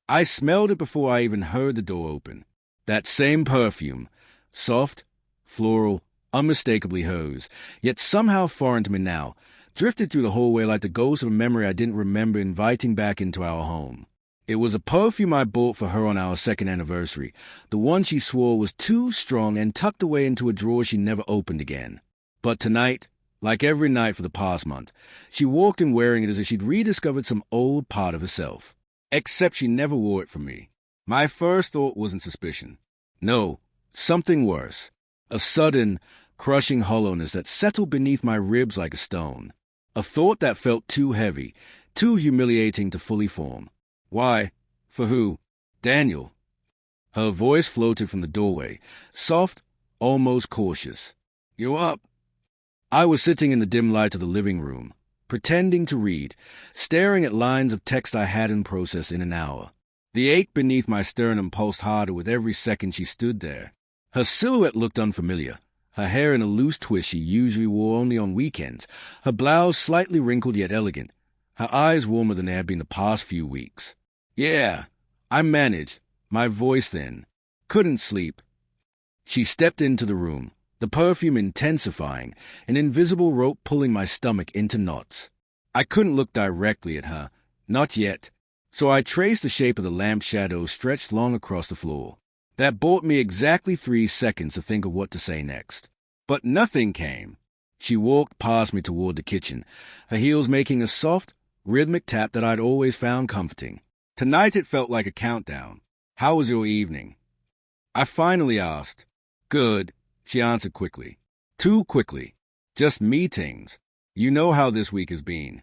I smelled it before I even heard the door open. That same perfume. Soft, floral, unmistakably hers, yet somehow foreign to me now, drifted through the hallway like the ghost of a memory I didn't remember inviting back into our home. It was a perfume I bought for her on our second anniversary, the one she swore was too strong and tucked away into a drawer she never opened again. But tonight, like every night for the past month, she walked in wearing it as if she'd rediscovered some old part of herself. Except she never wore it for me. My first thought wasn't suspicion. No, something worse. A sudden, crushing hollowness that settled beneath my ribs like a stone. A thought that felt too heavy, too humiliating to fully form. Why? For who? Daniel. Her voice floated from the doorway, soft, almost cautious. You up? I was sitting in the dim light of the living room, pretending to read, staring at lines of text I hadn't processed in an hour. The ache beneath my sternum pulsed harder with every second she stood there. Her silhouette looked unfamiliar, her hair in a loose twist she usually wore only on weekends, her blouse slightly wrinkled yet elegant, her eyes warmer than they had been the past few weeks. Yeah, I managed, my voice thin. Couldn't sleep. She stepped into the room, the perfume intensifying, an invisible rope pulling my stomach into knots. I couldn't look directly at her, not yet, so I traced the shape of the lamp shadow stretched long across the floor. That bought me exactly 3 seconds to think of what to say next. But nothing came. She walked past me toward the kitchen, her heels making a soft, rhythmic tap that I'd always found comforting. Tonight it felt like a countdown. How was your evening? I finally asked. Good, she answered quickly. Too quickly. Just meetings. You know how this week has been.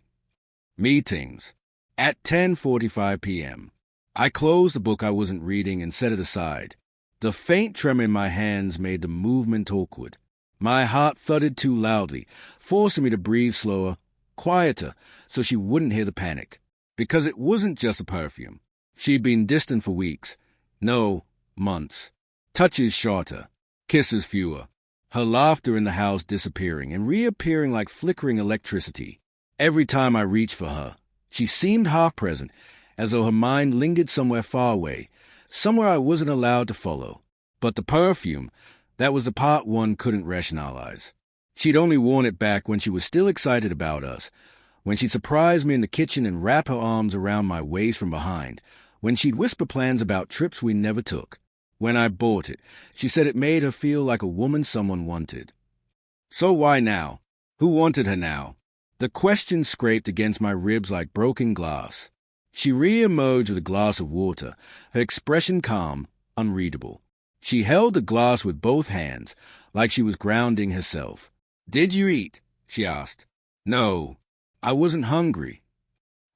Meetings. At 10:45 p.m. I closed the book I wasn't reading and set it aside. The faint tremor in my hands made the movement awkward. My heart thudded too loudly, forcing me to breathe slower, quieter, so she wouldn't hear the panic. Because it wasn't just a perfume. She'd been distant for weeks. No, months. Touches shorter. Kisses fewer. Her laughter in the house disappearing and reappearing like flickering electricity. Every time I reached for her, she seemed half present, as though her mind lingered somewhere far away, somewhere I wasn't allowed to follow. But the perfume, that was the part one couldn't rationalize. She'd only worn it back when she was still excited about us, when she'd surprise me in the kitchen and wrap her arms around my waist from behind, when she'd whisper plans about trips we never took. When I bought it, she said it made her feel like a woman someone wanted. So why now? Who wanted her now? The question scraped against my ribs like broken glass. She re-emerged with a glass of water, her expression calm, unreadable. She held the glass with both hands, like she was grounding herself. Did you eat? She asked. No. I wasn't hungry.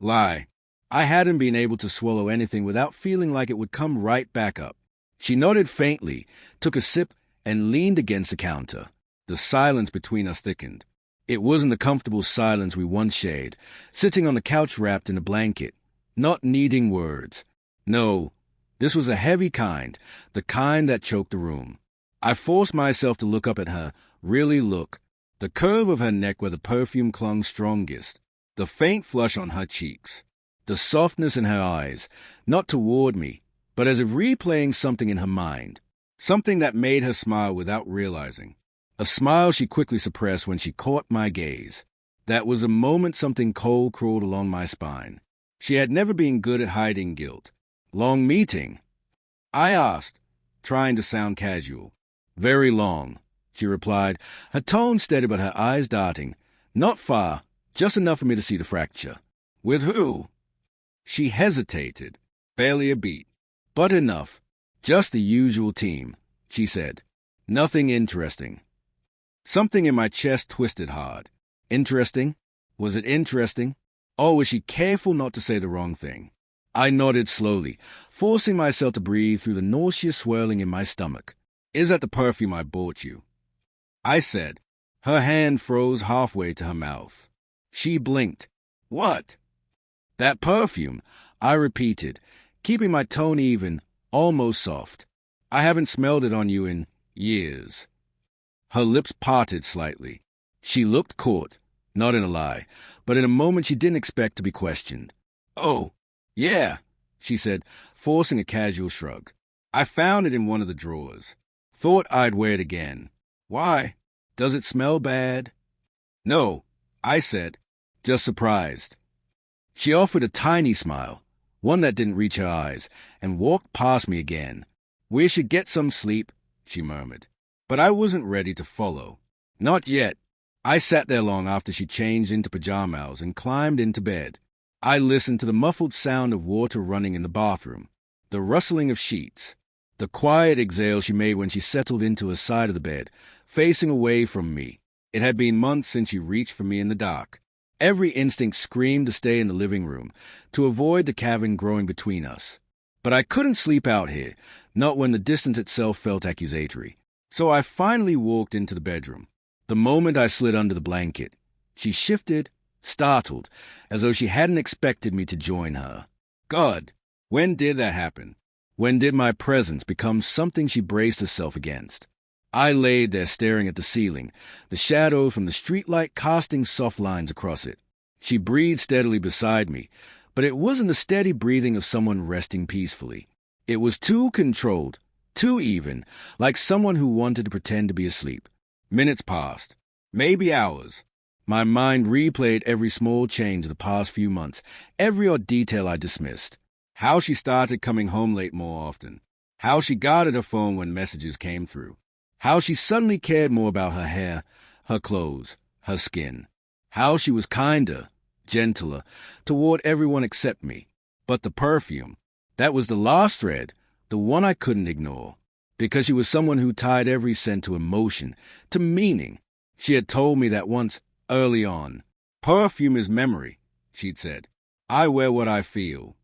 Lie. I hadn't been able to swallow anything without feeling like it would come right back up. She nodded faintly, took a sip, and leaned against the counter. The silence between us thickened. It wasn't the comfortable silence we once shared, sitting on the couch wrapped in a blanket, not needing words. No, this was a heavy kind, the kind that choked the room. I forced myself to look up at her, really look. The curve of her neck where the perfume clung strongest, the faint flush on her cheeks, the softness in her eyes, not toward me, but as if replaying something in her mind, something that made her smile without realizing. A smile she quickly suppressed when she caught my gaze. That was a moment something cold crawled along my spine. She had never been good at hiding guilt. Long meeting? I asked, trying to sound casual. Very long, she replied, her tone steady but her eyes darting. Not far, just enough for me to see the fracture. With who? She hesitated, barely a beat. But enough. Just the usual team, she said. Nothing interesting. Something in my chest twisted hard. Interesting? Was it interesting? Or was she careful not to say the wrong thing? I nodded slowly, forcing myself to breathe through the nauseous swirling in my stomach. Is that the perfume I bought you? I said. Her hand froze halfway to her mouth. She blinked. What? That perfume, I repeated, keeping my tone even, almost soft. I haven't smelled it on you in years. Her lips parted slightly. She looked caught, not in a lie, but in a moment she didn't expect to be questioned. Oh, yeah, she said, forcing a casual shrug. I found it in one of the drawers. Thought I'd wear it again. Why? Does it smell bad? No, I said, just surprised. She offered a tiny smile, one that didn't reach her eyes, and walked past me again. We should get some sleep, she murmured. But I wasn't ready to follow. Not yet. I sat there long after she changed into pajamas and climbed into bed. I listened to the muffled sound of water running in the bathroom, the rustling of sheets, the quiet exhale she made when she settled into her side of the bed, facing away from me. It had been months since she reached for me in the dark. Every instinct screamed to stay in the living room, to avoid the cavern growing between us. But I couldn't sleep out here, not when the distance itself felt accusatory. So I finally walked into the bedroom. The moment I slid under the blanket, she shifted, startled, as though she hadn't expected me to join her. God, when did that happen? When did my presence become something she braced herself against? I laid there staring at the ceiling, the shadow from the streetlight casting soft lines across it. She breathed steadily beside me, but it wasn't the steady breathing of someone resting peacefully. It was too controlled, too even, like someone who wanted to pretend to be asleep. Minutes passed, maybe hours. My mind replayed every small change of the past few months, every odd detail I dismissed. How she started coming home late more often. How she guarded her phone when messages came through. How she suddenly cared more about her hair, her clothes, her skin. How she was kinder, gentler, toward everyone except me. But the perfume, that was the last thread, the one I couldn't ignore. Because she was someone who tied every scent to emotion, to meaning. She had told me that once, early on. Perfume is memory, she'd said. I wear what I feel.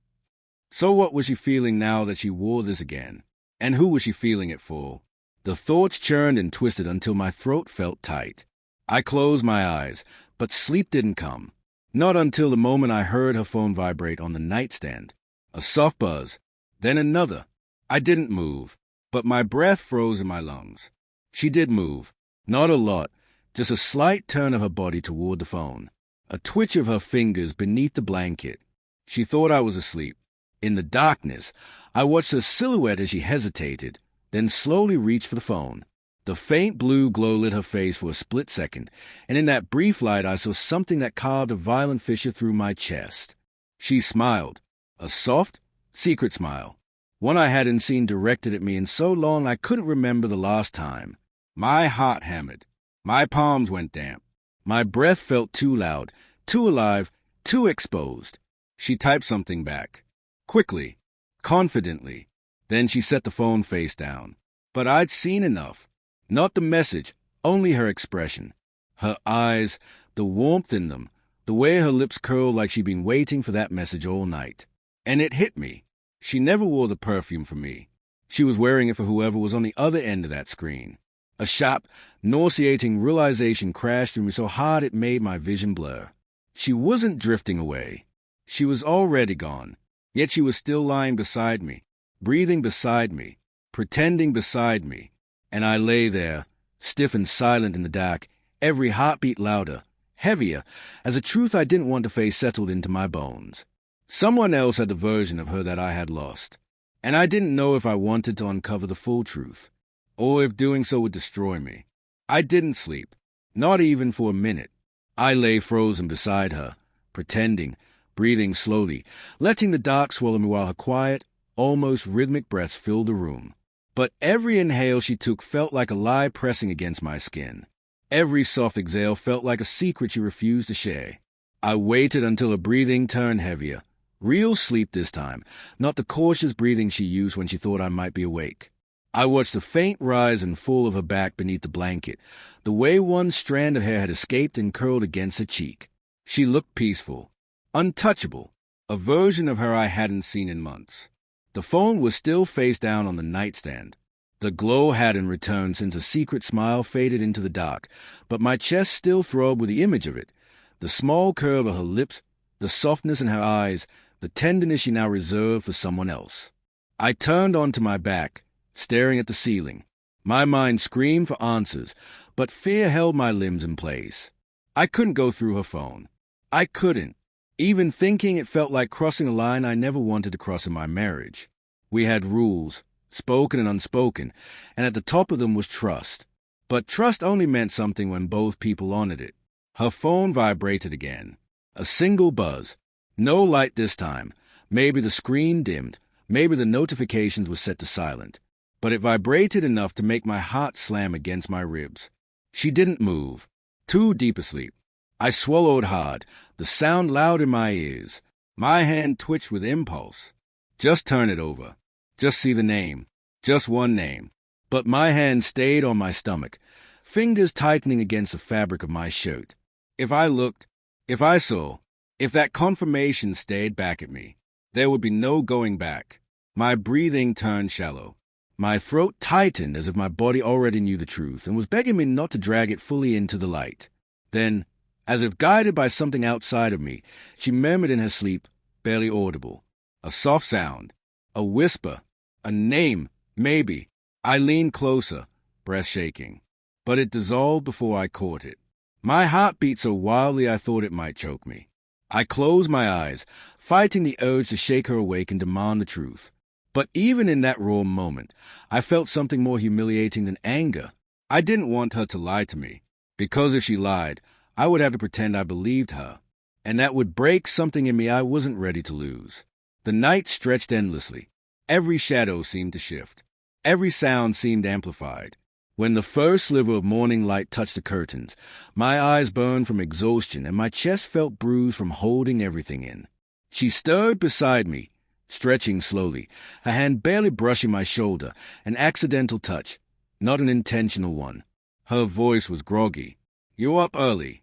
So what was she feeling now that she wore this again? And who was she feeling it for? The thoughts churned and twisted until my throat felt tight. I closed my eyes, but sleep didn't come. Not until the moment I heard her phone vibrate on the nightstand. A soft buzz, then another. I didn't move, but my breath froze in my lungs. She did move, not a lot, just a slight turn of her body toward the phone, a twitch of her fingers beneath the blanket. She thought I was asleep. In the darkness, I watched her silhouette as she hesitated, then slowly reached for the phone. The faint blue glow lit her face for a split second, and in that brief light I saw something that carved a violent fissure through my chest. She smiled, a soft, secret smile, one I hadn't seen directed at me in so long I couldn't remember the last time. My heart hammered. My palms went damp. My breath felt too loud, too alive, too exposed. She typed something back. Quickly, confidently. Then she set the phone face down. But I'd seen enough. Not the message, only her expression. Her eyes, the warmth in them, the way her lips curled like she'd been waiting for that message all night. And it hit me. She never wore the perfume for me. She was wearing it for whoever was on the other end of that screen. A sharp, nauseating realization crashed through me so hard it made my vision blur. She wasn't drifting away. She was already gone. Yet she was still lying beside me, breathing beside me, pretending beside me. And I lay there, stiff and silent in the dark, every heartbeat louder, heavier, as a truth I didn't want to face settled into my bones. Someone else had the version of her that I had lost, and I didn't know if I wanted to uncover the full truth, or if doing so would destroy me. I didn't sleep, not even for a minute. I lay frozen beside her, pretending, breathing slowly, letting the dark swallow me while her quiet, almost rhythmic breaths filled the room. But every inhale she took felt like a lie pressing against my skin. Every soft exhale felt like a secret she refused to share. I waited until her breathing turned heavier. Real sleep this time, not the cautious breathing she used when she thought I might be awake. I watched the faint rise and fall of her back beneath the blanket, the way one strand of hair had escaped and curled against her cheek. She looked peaceful, untouchable, a version of her I hadn't seen in months. The phone was still face down on the nightstand. The glow hadn't returned since a secret smile faded into the dark, but my chest still throbbed with the image of it, the small curve of her lips, the softness in her eyes, the tenderness she now reserved for someone else. I turned onto my back, staring at the ceiling. My mind screamed for answers, but fear held my limbs in place. I couldn't go through her phone. I couldn't. Even thinking it felt like crossing a line I never wanted to cross in my marriage. We had rules, spoken and unspoken, and at the top of them was trust. But trust only meant something when both people honored it. Her phone vibrated again. A single buzz. No light this time. Maybe the screen dimmed. Maybe the notifications were set to silent. But it vibrated enough to make my heart slam against my ribs. She didn't move. Too deep asleep. I swallowed hard, the sound loud in my ears. My hand twitched with impulse. Just turn it over. Just see the name. Just one name. But my hand stayed on my stomach, fingers tightening against the fabric of my shirt. If I looked, if I saw, if that confirmation stayed back at me, there would be no going back. My breathing turned shallow. My throat tightened as if my body already knew the truth and was begging me not to drag it fully into the light. Then, as if guided by something outside of me, she murmured in her sleep, barely audible. A soft sound. A whisper. A name, maybe. I leaned closer, breath shaking. But it dissolved before I caught it. My heart beat so wildly I thought it might choke me. I closed my eyes, fighting the urge to shake her awake and demand the truth. But even in that raw moment, I felt something more humiliating than anger. I didn't want her to lie to me, because if she lied, I would have to pretend I believed her, and that would break something in me I wasn't ready to lose. The night stretched endlessly. Every shadow seemed to shift. Every sound seemed amplified. When the first sliver of morning light touched the curtains, my eyes burned from exhaustion and my chest felt bruised from holding everything in. She stirred beside me, stretching slowly, her hand barely brushing my shoulder, an accidental touch, not an intentional one. Her voice was groggy. "You up early?"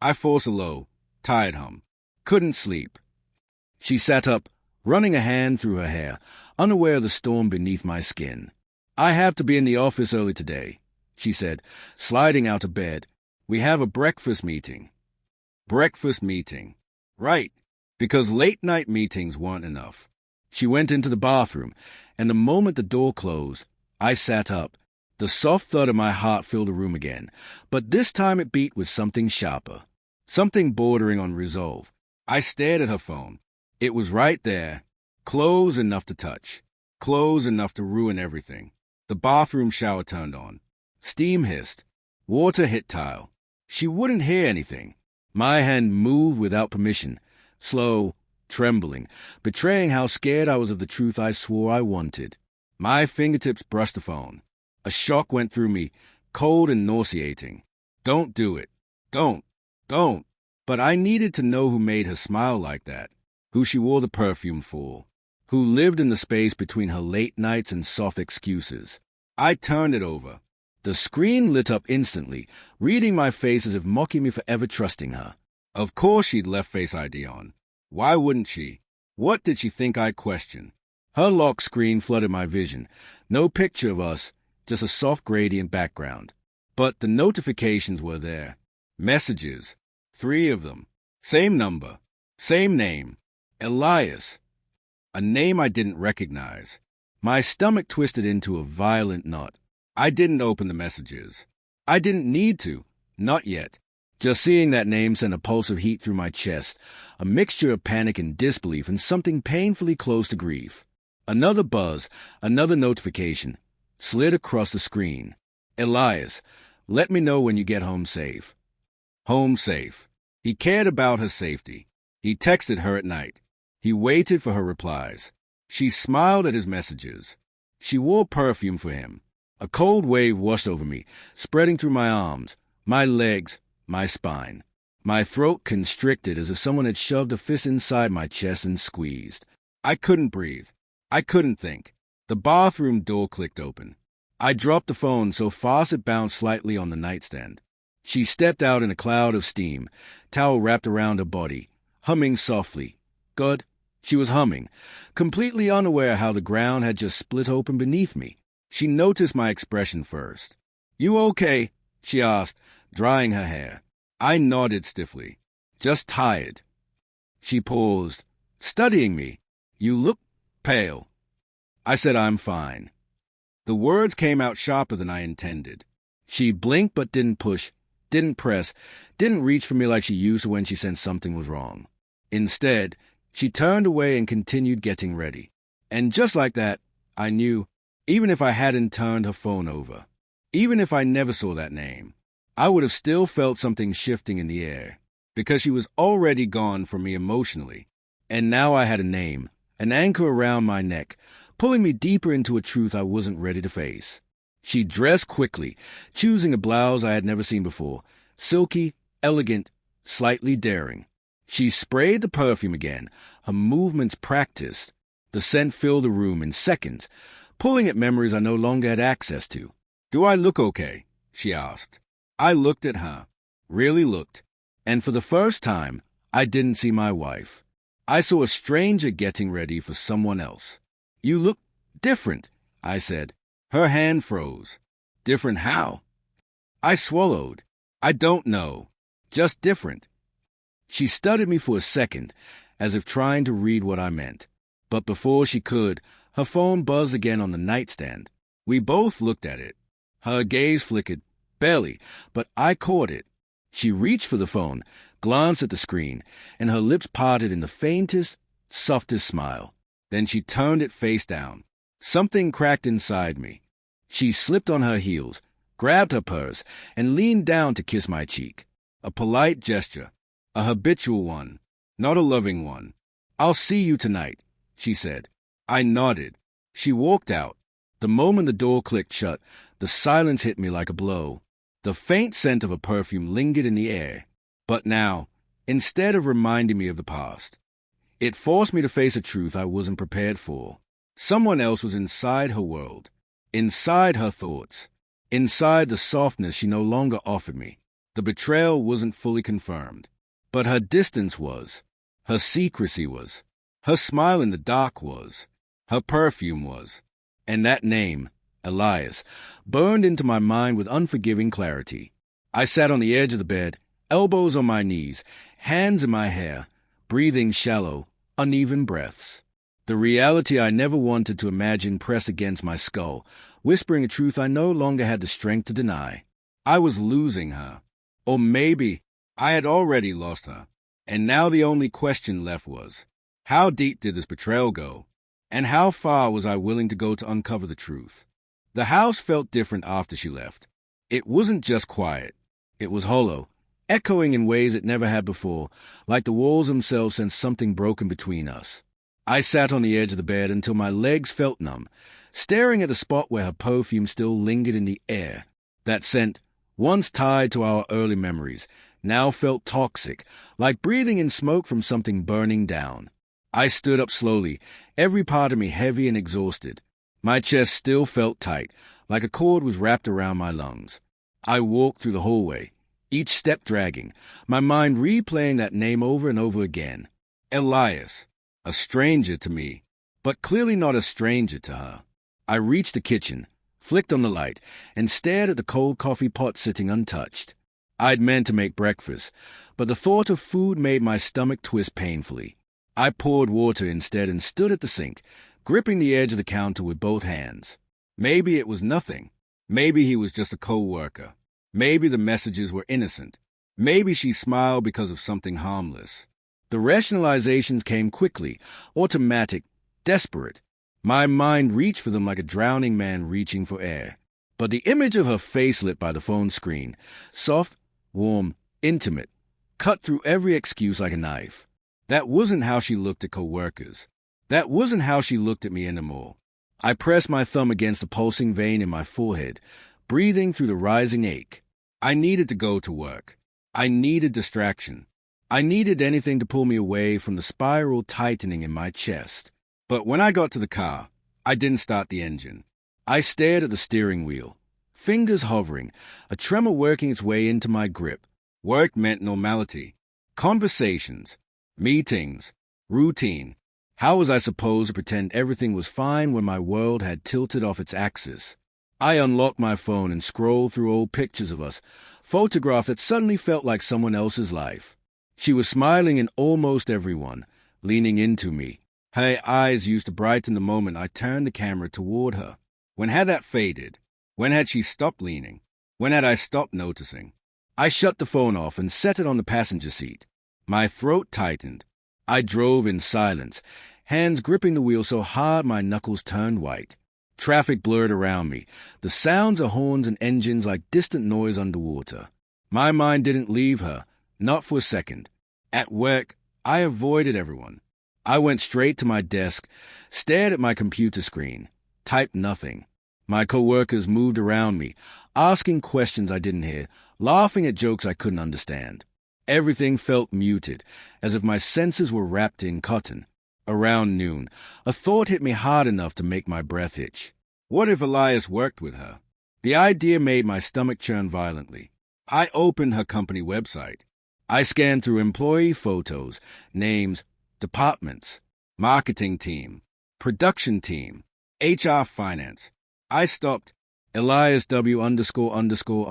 I forced a low, tired hum. Couldn't sleep. She sat up, running a hand through her hair, unaware of the storm beneath my skin. "I have to be in the office early today," she said, sliding out of bed. "We have a breakfast meeting." Breakfast meeting. Right, because late-night meetings weren't enough. She went into the bathroom, and the moment the door closed, I sat up. The soft thud of my heart filled the room again, but this time it beat with something sharper, something bordering on resolve. I stared at her phone. It was right there, close enough to touch, close enough to ruin everything. The bathroom shower turned on. Steam hissed. Water hit tile. She wouldn't hear anything. My hand moved without permission, slow, trembling, betraying how scared I was of the truth I swore I wanted. My fingertips brushed the phone. A shock went through me, cold and nauseating. Don't do it. Don't. But I needed to know who made her smile like that, who she wore the perfume for, who lived in the space between her late nights and soft excuses. I turned it over. The screen lit up instantly, reading my face as if mocking me for ever trusting her. Of course she'd left Face ID on. Why wouldn't she? What did she think I'd question? Her lock screen flooded my vision. No picture of us, just a soft gradient background. But the notifications were there. Messages. 3 of them. Same number. Same name. Elias. A name I didn't recognize. My stomach twisted into a violent knot. I didn't open the messages. I didn't need to. Not yet. Just seeing that name sent a pulse of heat through my chest, a mixture of panic and disbelief and something painfully close to grief. Another buzz, another notification, slid across the screen. Elias, let me know when you get home safe. Home safe. He cared about her safety. He texted her at night. He waited for her replies. She smiled at his messages. She wore perfume for him. A cold wave washed over me, spreading through my arms, my legs, my spine. My throat constricted as if someone had shoved a fist inside my chest and squeezed. I couldn't breathe. I couldn't think. The bathroom door clicked open. I dropped the phone so fast it bounced slightly on the nightstand. She stepped out in a cloud of steam, towel wrapped around her body, humming softly. Good. She was humming, completely unaware how the ground had just split open beneath me. She noticed my expression first. "You okay?" she asked, drying her hair. I nodded stiffly. "Just tired." She paused, studying me. "You look pale." I said, "I'm fine." The words came out sharper than I intended. She blinked but didn't push, didn't press, didn't reach for me like she used to when she sensed something was wrong. Instead, she turned away and continued getting ready. And just like that, I knew, even if I hadn't turned her phone over, even if I never saw that name, I would have still felt something shifting in the air, because she was already gone from me emotionally. And now I had a name, an anchor around my neck, pulling me deeper into a truth I wasn't ready to face. She dressed quickly, choosing a blouse I had never seen before, silky, elegant, slightly daring. She sprayed the perfume again, her movements practiced. The scent filled the room in seconds, pulling at memories I no longer had access to. "Do I look okay?" she asked. I looked at her, really looked, and for the first time, I didn't see my wife. I saw a stranger getting ready for someone else. "You look different," I said. Her hand froze. "Different how?" I swallowed. "I don't know. Just different." She studied me for a second, as if trying to read what I meant. But before she could, her phone buzzed again on the nightstand. We both looked at it. Her gaze flickered, barely, but I caught it. She reached for the phone, glanced at the screen, and her lips parted in the faintest, softest smile. Then she turned it face down. Something cracked inside me. She slipped on her heels, grabbed her purse, and leaned down to kiss my cheek. A polite gesture, a habitual one, not a loving one. "I'll see you tonight," she said. I nodded. She walked out. The moment the door clicked shut, the silence hit me like a blow. The faint scent of a perfume lingered in the air. But now, instead of reminding me of the past, it forced me to face a truth I wasn't prepared for. Someone else was inside her world, inside her thoughts, inside the softness she no longer offered me. The betrayal wasn't fully confirmed, but her distance was, her secrecy was, her smile in the dark was, her perfume was, and that name, Elias, burned into my mind with unforgiving clarity. I sat on the edge of the bed, elbows on my knees, hands in my hair, breathing shallow, uneven breaths. The reality I never wanted to imagine pressed against my skull, whispering a truth I no longer had the strength to deny. I was losing her. Or maybe I had already lost her. And now the only question left was, how deep did this betrayal go? And how far was I willing to go to uncover the truth? The house felt different after she left. It wasn't just quiet. It was hollow, echoing in ways it never had before, like the walls themselves sensed something broken between us. I sat on the edge of the bed until my legs felt numb, staring at the spot where her perfume still lingered in the air. That scent, once tied to our early memories, now felt toxic, like breathing in smoke from something burning down. I stood up slowly, every part of me heavy and exhausted. My chest still felt tight, like a cord was wrapped around my lungs. I walked through the hallway, each step dragging, my mind replaying that name over and over again. Elias, a stranger to me, but clearly not a stranger to her. I reached the kitchen, flicked on the light, and stared at the cold coffee pot sitting untouched. I'd meant to make breakfast, but the thought of food made my stomach twist painfully. I poured water instead and stood at the sink, gripping the edge of the counter with both hands. Maybe it was nothing. Maybe he was just a co-worker. Maybe the messages were innocent. Maybe she smiled because of something harmless. The rationalizations came quickly, automatic, desperate. My mind reached for them like a drowning man reaching for air. But the image of her face lit by the phone screen, soft, warm, intimate, cut through every excuse like a knife. That wasn't how she looked at co-workers. That wasn't how she looked at me anymore. I pressed my thumb against the pulsing vein in my forehead, breathing through the rising ache. I needed to go to work. I needed distraction. I needed anything to pull me away from the spiral tightening in my chest. But when I got to the car, I didn't start the engine. I stared at the steering wheel, fingers hovering, a tremor working its way into my grip. Work meant normality. Conversations, meetings, routine. How was I supposed to pretend everything was fine when my world had tilted off its axis? I unlocked my phone and scrolled through old pictures of us, photographs that suddenly felt like someone else's life. She was smiling in almost every one, leaning into me. Her eyes used to brighten the moment I turned the camera toward her. When had that faded? When had she stopped leaning? When had I stopped noticing? I shut the phone off and set it on the passenger seat. My throat tightened. I drove in silence, hands gripping the wheel so hard my knuckles turned white. Traffic blurred around me, the sounds of horns and engines like distant noise underwater. My mind didn't leave her, not for a second. At work, I avoided everyone. I went straight to my desk, stared at my computer screen, typed nothing. My coworkers moved around me, asking questions I didn't hear, laughing at jokes I couldn't understand. Everything felt muted, as if my senses were wrapped in cotton. Around noon, a thought hit me hard enough to make my breath itch. What if Elias worked with her? The idea made my stomach churn violently. I opened her company website. I scanned through employee photos, names, departments, marketing team, production team, HR finance. I stopped. Elias W ______.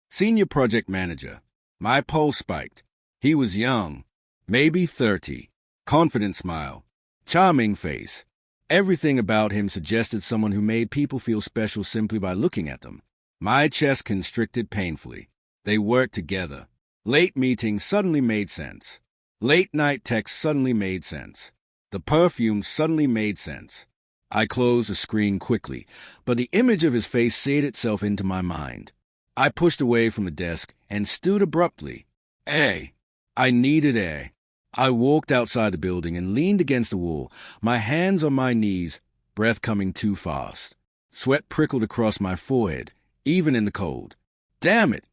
Senior project manager. My pulse spiked. He was young, maybe 30. Confident smile. Charming face. Everything about him suggested someone who made people feel special simply by looking at them. My chest constricted painfully. They worked together. Late meetings suddenly made sense. Late-night texts suddenly made sense. The perfume suddenly made sense. I closed the screen quickly, but the image of his face seared itself into my mind. I pushed away from the desk and stood abruptly. Air. I needed air. I walked outside the building and leaned against the wall, my hands on my knees, breath coming too fast. Sweat prickled across my forehead, even in the cold. Damn it!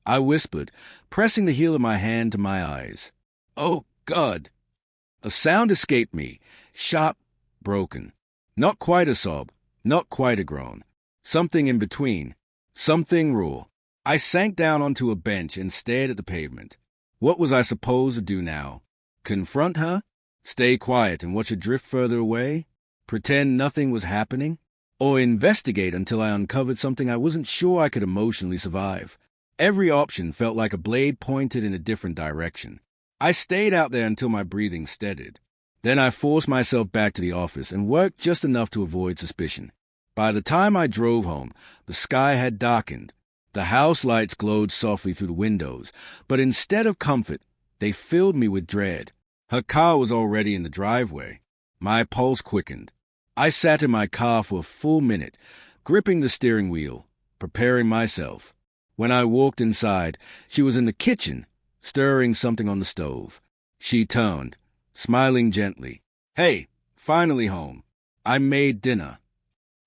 I whispered, pressing the heel of my hand to my eyes. Oh, God! A sound escaped me, sharp, broken. Not quite a sob, not quite a groan. Something in between. Something raw. I sank down onto a bench and stared at the pavement. What was I supposed to do now? Confront her? Stay quiet and watch her drift further away? Pretend nothing was happening? Or investigate until I uncovered something I wasn't sure I could emotionally survive? Every option felt like a blade pointed in a different direction. I stayed out there until my breathing steadied. Then I forced myself back to the office and worked just enough to avoid suspicion. By the time I drove home, the sky had darkened. The house lights glowed softly through the windows, but instead of comfort, they filled me with dread. Her car was already in the driveway. My pulse quickened. I sat in my car for a full minute, gripping the steering wheel, preparing myself. When I walked inside, she was in the kitchen, stirring something on the stove. She turned, smiling gently. Hey, finally home. I made dinner.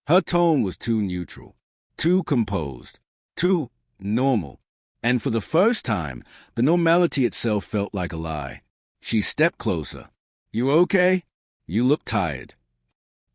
Her tone was too neutral, too composed, too normal. And for the first time, the normality itself felt like a lie. She stepped closer. You okay? You look tired.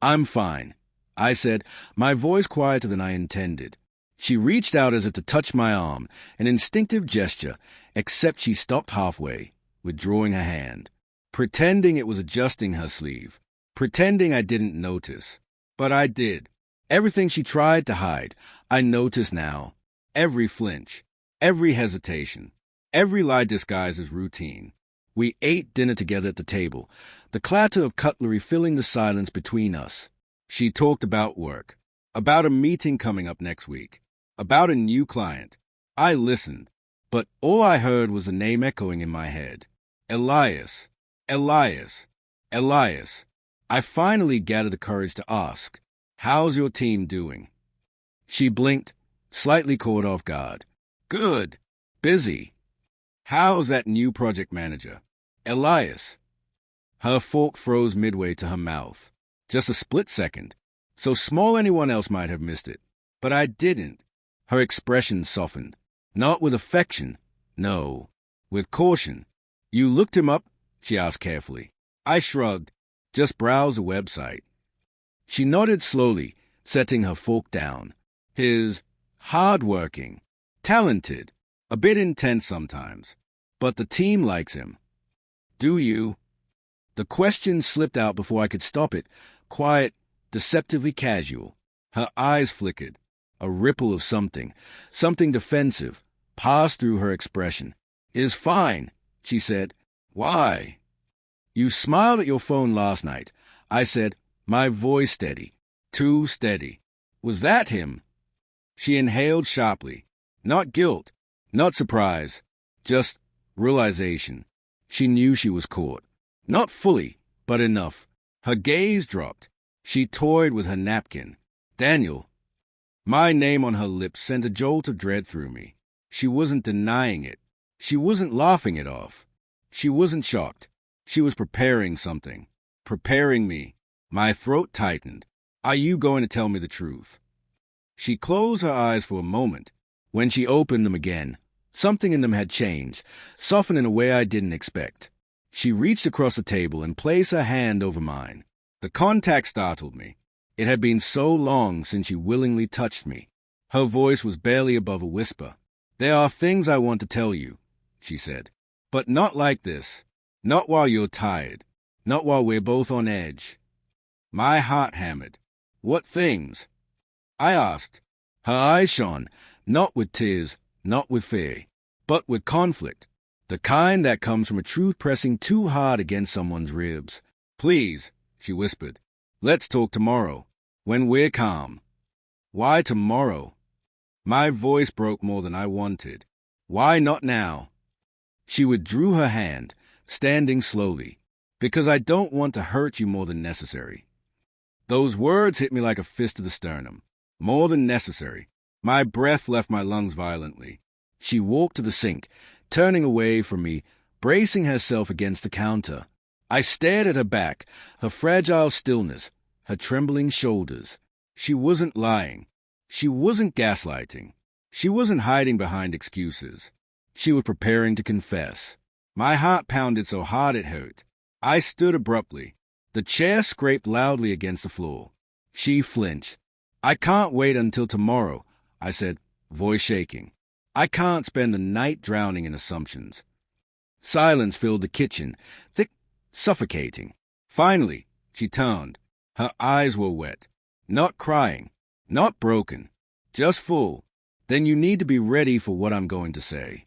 I'm fine, I said, my voice quieter than I intended. She reached out as if to touch my arm, an instinctive gesture, except she stopped halfway, withdrawing her hand, pretending it was adjusting her sleeve, pretending I didn't notice. But I did. Everything she tried to hide, I noticed now. Every flinch, every hesitation, every lie disguised as routine. We ate dinner together at the table, the clatter of cutlery filling the silence between us. She talked about work, about a meeting coming up next week, about a new client. I listened, but all I heard was a name echoing in my head. Elias, Elias, Elias. I finally gathered the courage to ask, how's your team doing? She blinked, slightly caught off guard. Good. Busy. How's that new project manager? Elias. Her fork froze midway to her mouth. Just a split second. So small anyone else might have missed it. But I didn't. Her expression softened. Not with affection. No. With caution. You looked him up? She asked carefully. I shrugged. Just browse the website. She nodded slowly, setting her fork down. His hard-working, talented, a bit intense sometimes. But the team likes him. Do you? The question slipped out before I could stop it, quiet, deceptively casual. Her eyes flickered. A ripple of something defensive, passed through her expression. Is fine, she said. Why? You smiled at your phone last night. I said, my voice steady. Too steady. Was that him? She inhaled sharply. Not guilt, not surprise, just realization. She knew she was caught. Not fully, but enough. Her gaze dropped. She toyed with her napkin. Daniel. My name on her lips sent a jolt of dread through me. She wasn't denying it. She wasn't laughing it off. She wasn't shocked. She was preparing something. Preparing me. My throat tightened. Are you going to tell me the truth? She closed her eyes for a moment. When she opened them again, something in them had changed, softened in a way I didn't expect. She reached across the table and placed her hand over mine. The contact startled me. It had been so long since she willingly touched me. Her voice was barely above a whisper. There are things I want to tell you, she said. But not like this. Not while you're tired. Not while we're both on edge. My heart hammered. What things? I asked. Her eyes shone, not with tears, not with fear, but with conflict. The kind that comes from a truth pressing too hard against someone's ribs. Please, she whispered. Let's talk tomorrow, when we're calm. Why tomorrow? My voice broke more than I wanted. Why not now? She withdrew her hand, standing slowly. Because I don't want to hurt you more than necessary. Those words hit me like a fist to the sternum. More than necessary. My breath left my lungs violently. She walked to the sink, turning away from me, bracing herself against the counter. I stared at her back, her fragile stillness, her trembling shoulders. She wasn't lying. She wasn't gaslighting. She wasn't hiding behind excuses. She was preparing to confess. My heart pounded so hard it hurt. I stood abruptly. The chair scraped loudly against the floor. She flinched. I can't wait until tomorrow, I said, voice shaking. I can't spend the night drowning in assumptions. Silence filled the kitchen, thick, suffocating. Finally, she turned. Her eyes were wet. Not crying, not broken, just full. Then you need to be ready for what I'm going to say.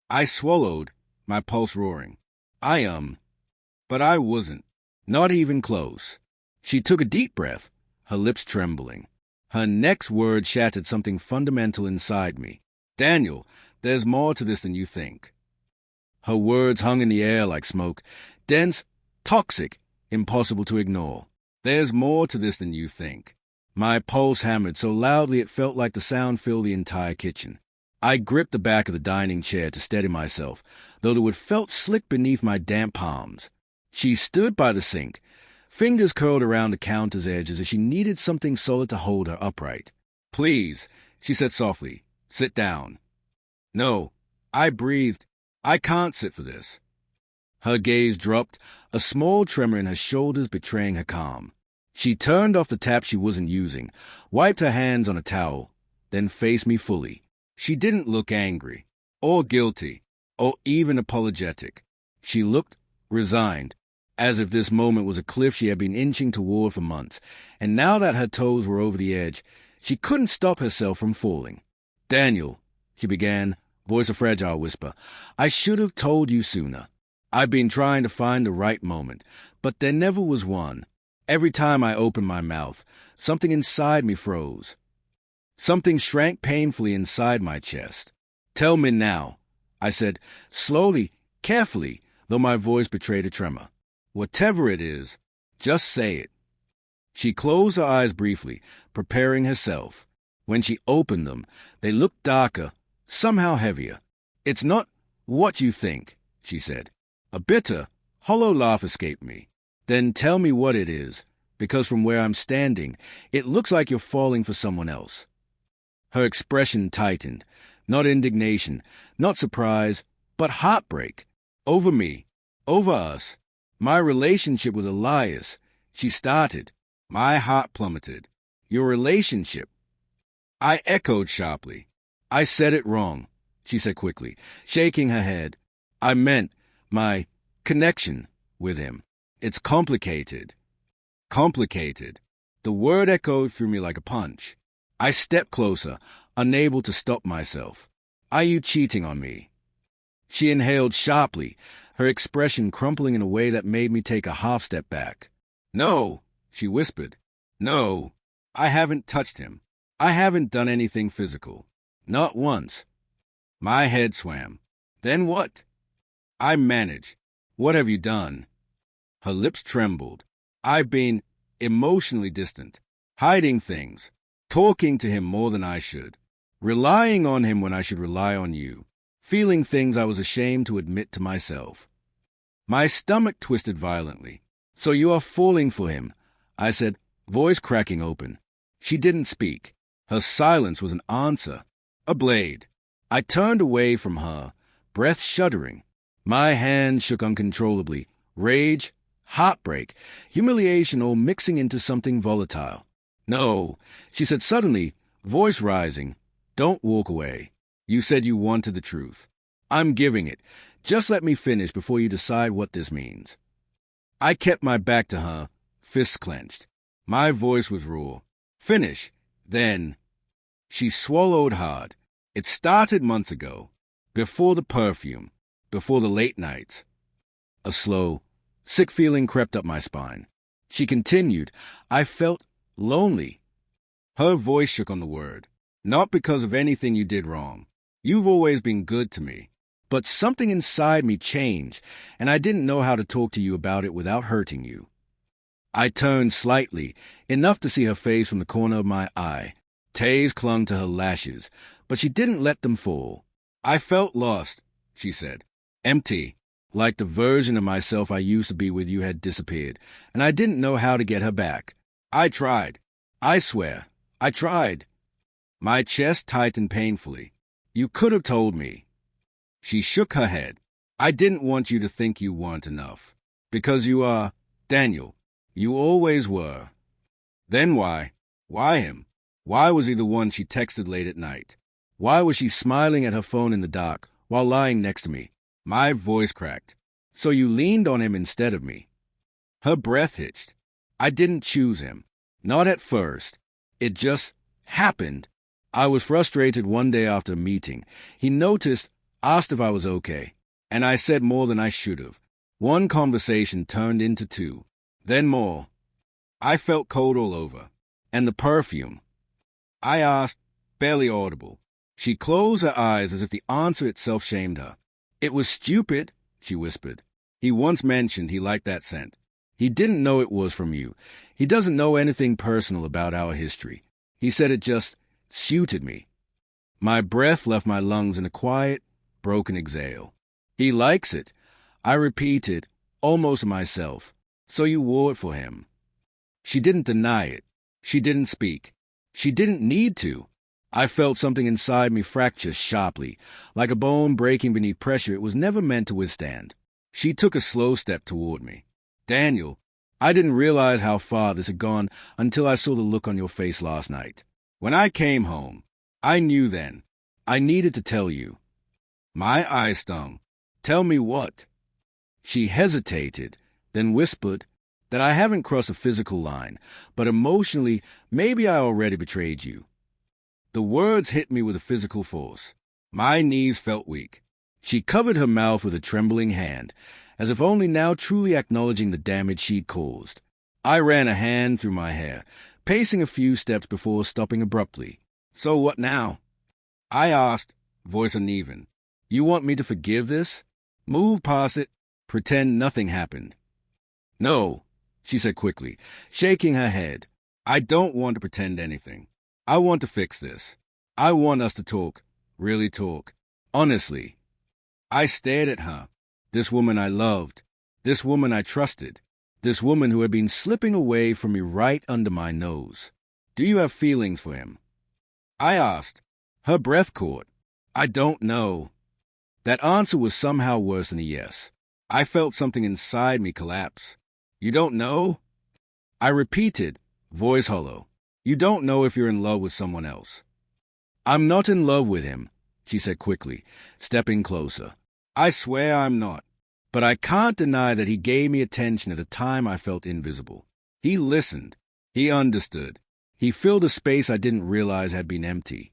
I swallowed, my pulse roaring. But I wasn't. Not even close. She took a deep breath, her lips trembling. Her next word shattered something fundamental inside me. Daniel, there's more to this than you think. Her words hung in the air like smoke, dense, toxic, impossible to ignore. There's more to this than you think. My pulse hammered so loudly it felt like the sound filled the entire kitchen. I gripped the back of the dining chair to steady myself, though the wood felt slick beneath my damp palms. She stood by the sink, fingers curled around the counter's edge as if she needed something solid to hold her upright. Please, she said softly, sit down. No, I breathed. I can't sit for this. Her gaze dropped, a small tremor in her shoulders betraying her calm. She turned off the tap she wasn't using, wiped her hands on a towel, then faced me fully. She didn't look angry, or guilty, or even apologetic. She looked resigned, as if this moment was a cliff she had been inching toward for months, and now that her toes were over the edge, she couldn't stop herself from falling. Daniel, she began, voice a fragile whisper, I should have told you sooner. I've been trying to find the right moment, but there never was one. Every time I opened my mouth, something inside me froze. Something shrank painfully inside my chest. Tell me now, I said, slowly, carefully, though my voice betrayed a tremor. Whatever it is, just say it. She closed her eyes briefly, preparing herself. When she opened them, they looked darker, somehow heavier. It's not what you think, she said. A bitter, hollow laugh escaped me. Then tell me what it is, because from where I'm standing, it looks like you're falling for someone else. Her expression tightened. Not indignation, not surprise, but heartbreak. Over me, over us, my relationship with Elias. She started. My heart plummeted. Your relationship. I echoed sharply. I said it wrong, she said quickly, shaking her head. I meant my connection with him. It's complicated. Complicated. The word echoed through me like a punch. I stepped closer, unable to stop myself. Are you cheating on me? She inhaled sharply, her expression crumpling in a way that made me take a half step back. No, she whispered. No, I haven't touched him. I haven't done anything physical. Not once. My head swam. Then what? I managed. What have you done? Her lips trembled. I've been emotionally distant, hiding things, talking to him more than I should, relying on him when I should rely on you, feeling things I was ashamed to admit to myself. My stomach twisted violently. So you are falling for him, I said, voice cracking open. She didn't speak. Her silence was an answer, a blade. I turned away from her, breath shuddering. My hands shook uncontrollably, rage, heartbreak, humiliation all mixing into something volatile. No, she said suddenly, voice rising. Don't walk away. You said you wanted the truth. I'm giving it. Just let me finish before you decide what this means. I kept my back to her, fists clenched. My voice was raw. Finish. Then. She swallowed hard. It started months ago. Before the perfume. Before the late nights. A slow, sick feeling crept up my spine. She continued. I felt lonely. Her voice shook on the word. Not because of anything you did wrong. You've always been good to me. But something inside me changed, and I didn't know how to talk to you about it without hurting you. I turned slightly, enough to see her face from the corner of my eye. Tears clung to her lashes, but she didn't let them fall. I felt lost, she said. Empty, like the version of myself I used to be with you had disappeared, and I didn't know how to get her back. I tried. I swear, I tried. My chest tightened painfully. You could have told me. She shook her head. I didn't want you to think you weren't enough. Because you are, Daniel. You always were. Then why? Why him? Why was he the one she texted late at night? Why was she smiling at her phone in the dark while lying next to me? My voice cracked. So you leaned on him instead of me. Her breath hitched. I didn't choose him. Not at first. It just happened. I was frustrated one day after a meeting. He noticed, asked if I was okay, and I said more than I should have. One conversation turned into two, then more. I felt cold all over. And the perfume. I asked, barely audible. She closed her eyes as if the answer itself shamed her. It was stupid, she whispered. He once mentioned he liked that scent. He didn't know it was from you. He doesn't know anything personal about our history. He said it just suited me. My breath left my lungs in a quiet, broken exhale. He likes it, I repeated, almost myself. So you wore it for him. She didn't deny it. She didn't speak. She didn't need to. I felt something inside me fracture sharply, like a bone breaking beneath pressure it was never meant to withstand. She took a slow step toward me. Daniel, I didn't realize how far this had gone until I saw the look on your face last night. When I came home, I knew then. I needed to tell you. My eyes stung. Tell me what? She hesitated, then whispered that I haven't crossed a physical line, but emotionally, maybe I already betrayed you. The words hit me with a physical force. My knees felt weak. She covered her mouth with a trembling hand, as if only now truly acknowledging the damage she'd caused. I ran a hand through my hair, pacing a few steps before stopping abruptly. So what now? I asked, voice uneven. You want me to forgive this? Move past it? Pretend nothing happened? No, she said quickly, shaking her head. I don't want to pretend anything. I want to fix this. I want us to talk, really talk, honestly. I stared at her, this woman I loved, this woman I trusted, this woman who had been slipping away from me right under my nose. Do you have feelings for him? I asked. Her breath caught. I don't know. That answer was somehow worse than a yes. I felt something inside me collapse. You don't know? I repeated, voice hollow. You don't know if you're in love with someone else. I'm not in love with him, she said quickly, stepping closer. I swear I'm not. But I can't deny that he gave me attention at a time I felt invisible. He listened. He understood. He filled a space I didn't realize had been empty.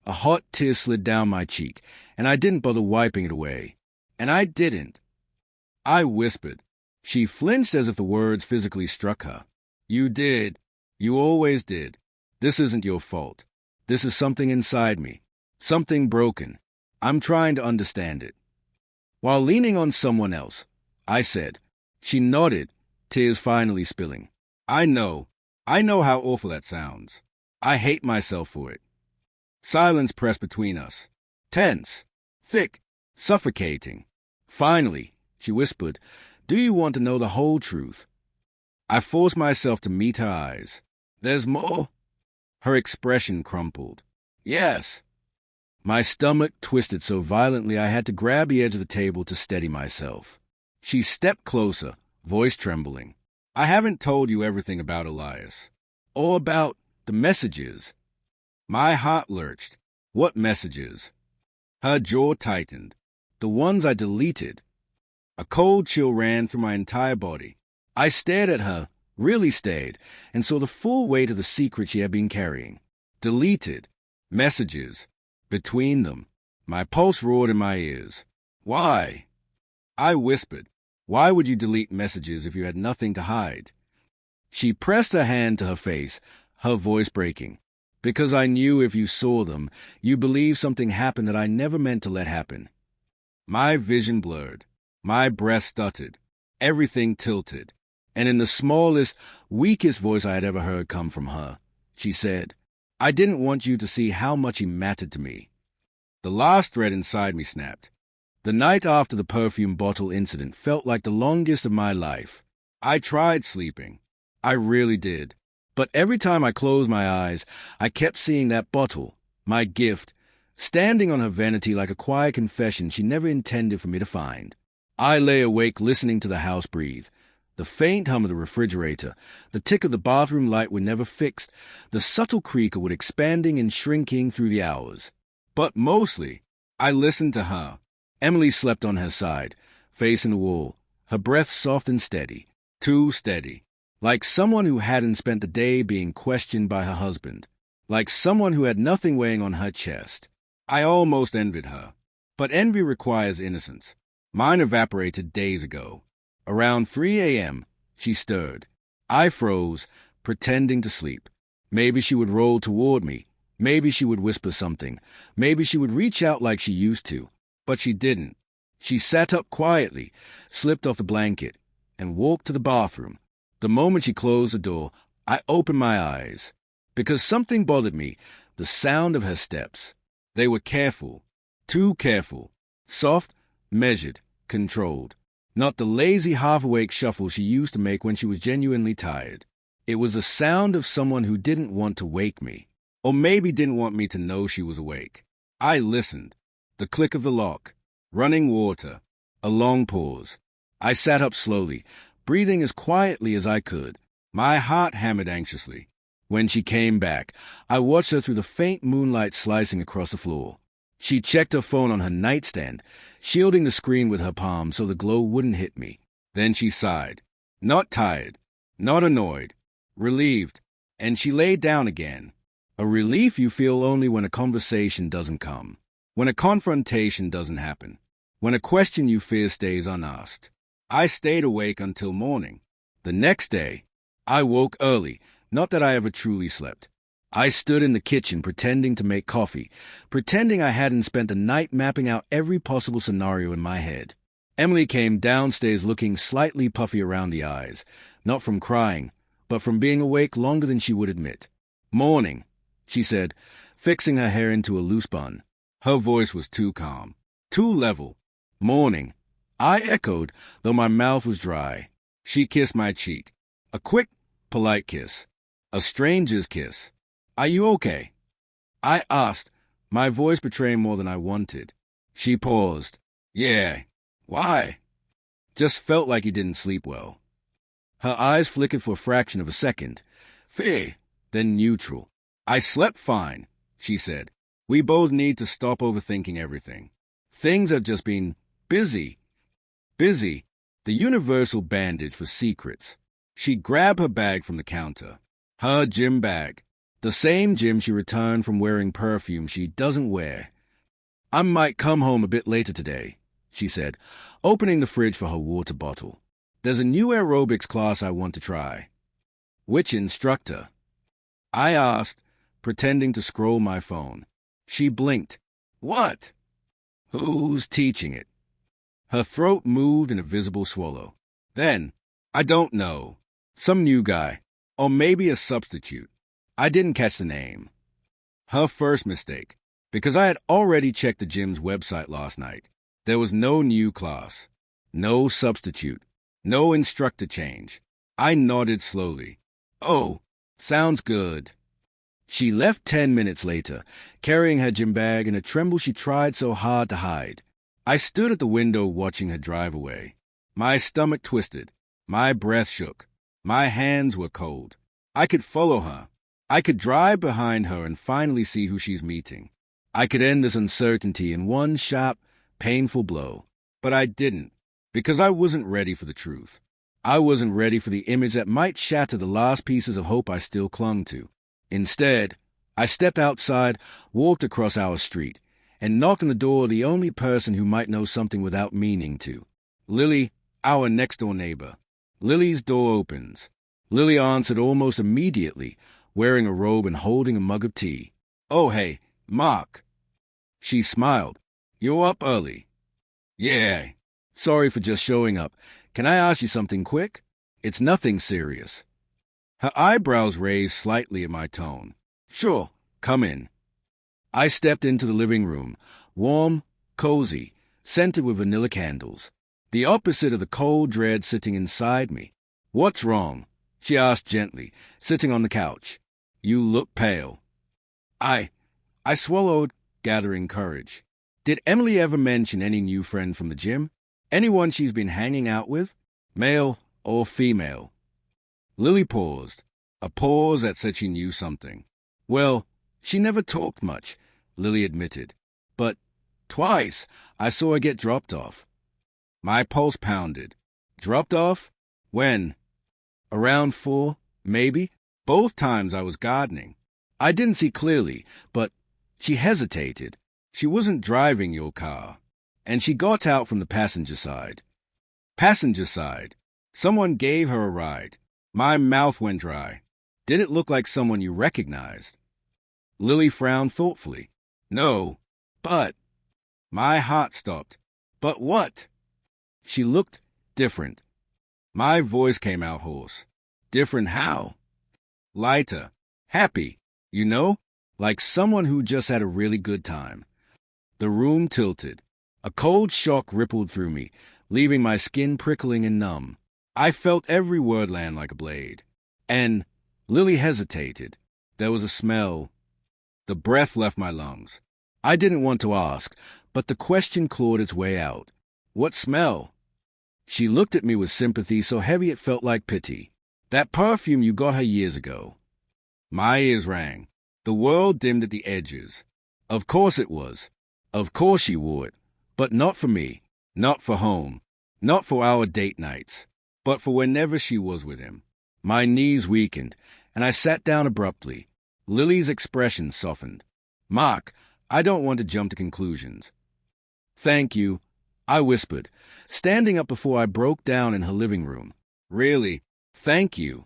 A hot tear slid down my cheek, and I didn't bother wiping it away. And I didn't. I whispered. She flinched as if the words physically struck her. You did. You always did. This isn't your fault. This is something inside me. Something broken. I'm trying to understand it. While leaning on someone else, I said. She nodded, tears finally spilling. I know how awful that sounds. I hate myself for it. Silence pressed between us. Tense, thick, suffocating. Finally, she whispered, "Do you want to know the whole truth?" I forced myself to meet her eyes. "There's more?" Her expression crumpled. "Yes." My stomach twisted so violently I had to grab the edge of the table to steady myself. She stepped closer, voice trembling. "I haven't told you everything about Elias. Or about the messages." My heart lurched. What messages? Her jaw tightened. The ones I deleted. A cold chill ran through my entire body. I stared at her, really stared, and saw the full weight of the secret she had been carrying. Deleted. Messages. Between them. My pulse roared in my ears. "Why?" I whispered. "Why would you delete messages if you had nothing to hide?" She pressed her hand to her face, her voice breaking. "Because I knew if you saw them, you believed something happened that I never meant to let happen." My vision blurred. My breath stuttered. Everything tilted. And in the smallest, weakest voice I had ever heard come from her, she said, "I didn't want you to see how much he mattered to me." The last thread inside me snapped. The night after the perfume bottle incident felt like the longest of my life. I tried sleeping. I really did. But every time I closed my eyes, I kept seeing that bottle, my gift, standing on her vanity like a quiet confession she never intended for me to find. I lay awake listening to the house breathe. The faint hum of the refrigerator, the tick of the bathroom light were never fixed, the subtle creak of it expanding and shrinking through the hours. But mostly, I listened to her. Emily slept on her side, facing the wall, her breath soft and steady, too steady, like someone who hadn't spent the day being questioned by her husband, like someone who had nothing weighing on her chest. I almost envied her. But envy requires innocence. Mine evaporated days ago. Around 3 a.m., she stirred. I froze, pretending to sleep. Maybe she would roll toward me. Maybe she would whisper something. Maybe she would reach out like she used to. But she didn't. She sat up quietly, slipped off the blanket, and walked to the bathroom. The moment she closed the door, I opened my eyes. Because something bothered me, the sound of her steps. They were careful. Too careful. Soft, measured, controlled. Not the lazy, half-awake shuffle she used to make when she was genuinely tired. It was the sound of someone who didn't want to wake me. Or maybe didn't want me to know she was awake. I listened. The click of the lock. Running water. A long pause. I sat up slowly, breathing as quietly as I could. My heart hammered anxiously. When she came back, I watched her through the faint moonlight slicing across the floor. She checked her phone on her nightstand, shielding the screen with her palm so the glow wouldn't hit me. Then she sighed. Not tired, not annoyed, relieved, and she lay down again. A relief you feel only when a conversation doesn't come, when a confrontation doesn't happen, when a question you fear stays unasked. I stayed awake until morning. The next day, I woke early, not that I ever truly slept. I stood in the kitchen pretending to make coffee, pretending I hadn't spent the night mapping out every possible scenario in my head. Emily came downstairs looking slightly puffy around the eyes, not from crying, but from being awake longer than she would admit. "Morning," she said, fixing her hair into a loose bun. Her voice was too calm, too level. "Morning," I echoed, though my mouth was dry. She kissed my cheek. A quick, polite kiss. A stranger's kiss. "Are you okay?" I asked, my voice betraying more than I wanted. She paused. "Yeah. Why?" "Just felt like you didn't sleep well." Her eyes flickered for a fraction of a second. Fear, then neutral. "I slept fine," she said. "We both need to stop overthinking everything. Things have just been busy." Busy, the universal bandage for secrets. She grabbed her bag from the counter. Her gym bag. The same gym she returned from wearing perfume she doesn't wear. "I might come home a bit later today," she said, opening the fridge for her water bottle. "There's a new aerobics class I want to try." "Which instructor?" I asked, pretending to scroll my phone. She blinked. "What?" "Who's teaching it?" Her throat moved in a visible swallow. Then, I don't know. Some new guy. Or maybe a substitute. I didn't catch the name. Her first mistake. Because I had already checked the gym's website last night. There was no new class. No substitute. No instructor change. I nodded slowly. Oh, sounds good. She left 10 minutes later, carrying her gym bag in a tremble she tried so hard to hide. I stood at the window watching her drive away. My stomach twisted. My breath shook. My hands were cold. I could follow her. I could drive behind her and finally see who she's meeting. I could end this uncertainty in one sharp, painful blow. But I didn't, because I wasn't ready for the truth. I wasn't ready for the image that might shatter the last pieces of hope I still clung to. Instead, I stepped outside, walked across our street, and knocked on the door of the only person who might know something without meaning to. Lily, our next-door neighbor. Lily's door opens. Lily answered almost immediately, wearing a robe and holding a mug of tea. Oh, hey, Mark. She smiled. You're up early. Yeah. Sorry for just showing up. Can I ask you something quick? It's nothing serious. Her eyebrows raised slightly at my tone. Sure, come in. I stepped into the living room, warm, cozy, scented with vanilla candles, the opposite of the cold dread sitting inside me. What's wrong? She asked gently, sitting on the couch. You look pale. I swallowed, gathering courage. Did Emily ever mention any new friend from the gym? Anyone she's been hanging out with? Male or female? Lily paused, a pause that said she knew something. Well, she never talked much, Lily admitted. But twice I saw her get dropped off. My pulse pounded. Dropped off? When? Around 4, maybe. Both times I was gardening. I didn't see clearly, but she hesitated. She wasn't driving your car. And she got out from the passenger side. Passenger side. Someone gave her a ride. My mouth went dry. Did it look like someone you recognized? Lily frowned thoughtfully. No, but... My heart stopped. But what? She looked different. My voice came out hoarse. Different how? Lighter. Happy. You know? Like someone who just had a really good time. The room tilted. A cold shock rippled through me, leaving my skin prickling and numb. I felt every word land like a blade. And Lily hesitated. There was a smell. The breath left my lungs. I didn't want to ask, but the question clawed its way out. What smell? She looked at me with sympathy so heavy it felt like pity. That perfume you got her years ago. My ears rang. The world dimmed at the edges. Of course it was. Of course she wore it. But not for me. Not for home. Not for our date nights. But for whenever she was with him. My knees weakened, and I sat down abruptly. Lily's expression softened. Mark, I don't want to jump to conclusions. Thank you, I whispered, standing up before I broke down in her living room. Really, thank you.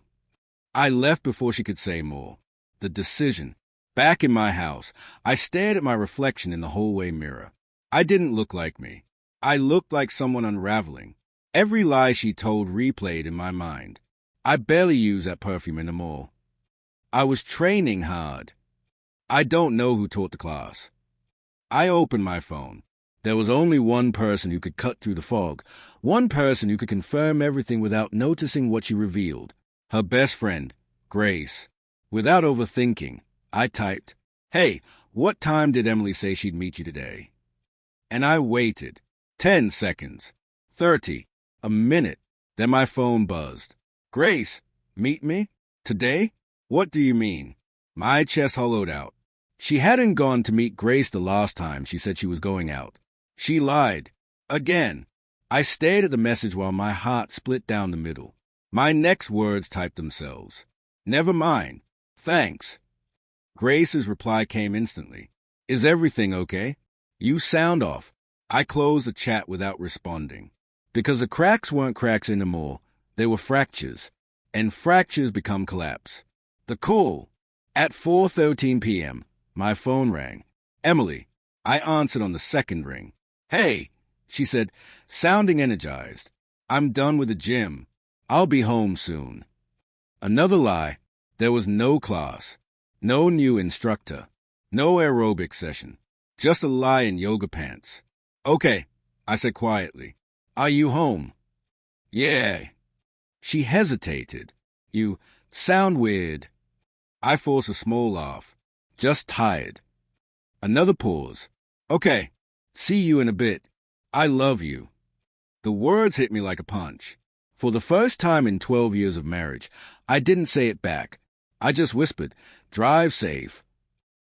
I left before she could say more. The decision. Back in my house, I stared at my reflection in the hallway mirror. I didn't look like me. I looked like someone unraveling. Every lie she told replayed in my mind. I barely use that perfume anymore. I was training hard. I don't know who taught the class. I opened my phone. There was only one person who could cut through the fog, one person who could confirm everything without noticing what she revealed. Her best friend, Grace. Without overthinking, I typed, Hey, what time did Emily say she'd meet you today? And I waited. 10 seconds. 30. A minute. Then my phone buzzed. Grace, meet me? Today? What do you mean? My chest hollowed out. She hadn't gone to meet Grace the last time she said she was going out. She lied. Again. I stared at the message while my heart split down the middle. My next words typed themselves. Never mind. Thanks. Grace's reply came instantly. Is everything okay? You sound off. I closed the chat without responding. Because the cracks weren't cracks anymore. They were fractures. And fractures become collapse. The call. At 4:13 p.m., my phone rang. Emily. I answered on the second ring. Hey, she said, sounding energized. I'm done with the gym. I'll be home soon. Another lie. There was no class, no new instructor, no aerobic session, just a lie in yoga pants. Okay, I said quietly. Are you home? Yeah. She hesitated. You sound weird. I forced a small laugh. Just tired. Another pause. Okay, see you in a bit. I love you. The words hit me like a punch. For the first time in 12 years of marriage, I didn't say it back. I just whispered, drive safe.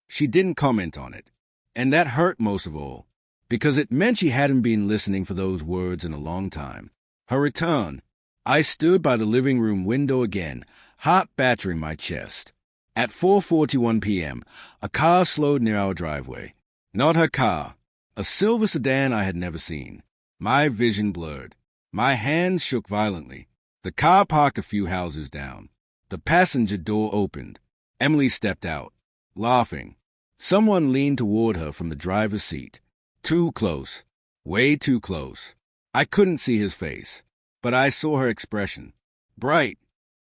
She didn't comment on it. And that hurt most of all, because it meant she hadn't been listening for those words in a long time. Her return. I stood by the living room window again, hot battering my chest. At 4:41 p.m., a car slowed near our driveway. Not her car. A silver sedan I had never seen. My vision blurred. My hands shook violently. The car parked a few houses down. The passenger door opened. Emily stepped out, laughing. Someone leaned toward her from the driver's seat. Too close. Way too close. I couldn't see his face, but I saw her expression. Bright,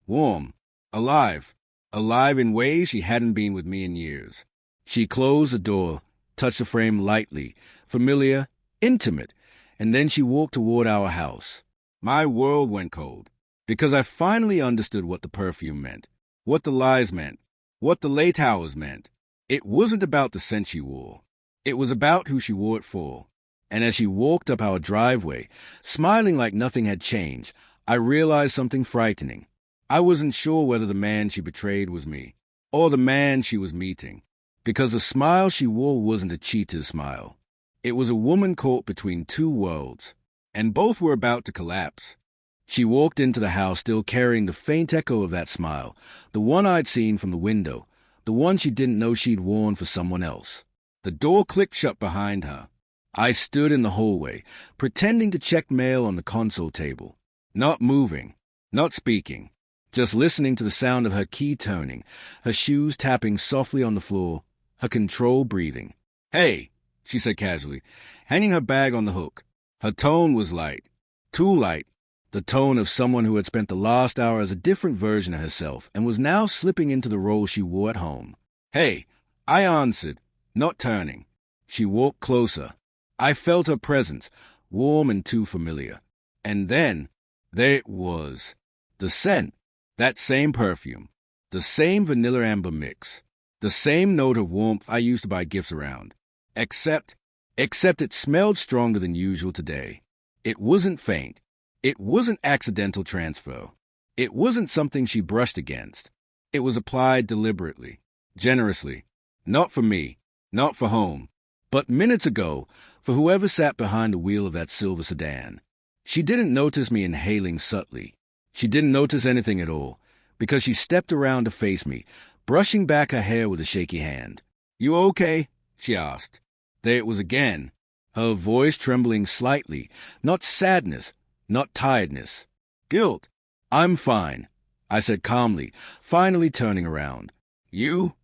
warm, alive. Alive in ways she hadn't been with me in years. She closed the door, touched the frame lightly, familiar, intimate, and then she walked toward our house. My world went cold, because I finally understood what the perfume meant, what the lies meant, what the late hours meant. It wasn't about the scent she wore. It was about who she wore it for. And as she walked up our driveway, smiling like nothing had changed, I realized something frightening. I wasn't sure whether the man she betrayed was me, or the man she was meeting, because the smile she wore wasn't a cheater's smile. It was a woman caught between two worlds, and both were about to collapse. She walked into the house still carrying the faint echo of that smile, the one I'd seen from the window, the one she didn't know she'd worn for someone else. The door clicked shut behind her. I stood in the hallway, pretending to check mail on the console table, not moving, not speaking. Just listening to the sound of her key turning, her shoes tapping softly on the floor, her controlled breathing. Hey, she said casually, hanging her bag on the hook. Her tone was light, too light, the tone of someone who had spent the last hour as a different version of herself and was now slipping into the role she wore at home. Hey, I answered, not turning. She walked closer. I felt her presence, warm and too familiar. And then, there it was, the scent. That same perfume, the same vanilla amber mix, the same note of warmth I used to buy gifts around. Except it smelled stronger than usual today. It wasn't faint. It wasn't accidental transfer. It wasn't something she brushed against. It was applied deliberately, generously. Not for me, not for home, but minutes ago, for whoever sat behind the wheel of that silver sedan. She didn't notice me inhaling subtly. She didn't notice anything at all, because she stepped around to face me, brushing back her hair with a shaky hand. You okay? She asked. There it was again, her voice trembling slightly, not sadness, not tiredness. Guilt. I'm fine, I said calmly, finally turning around. You?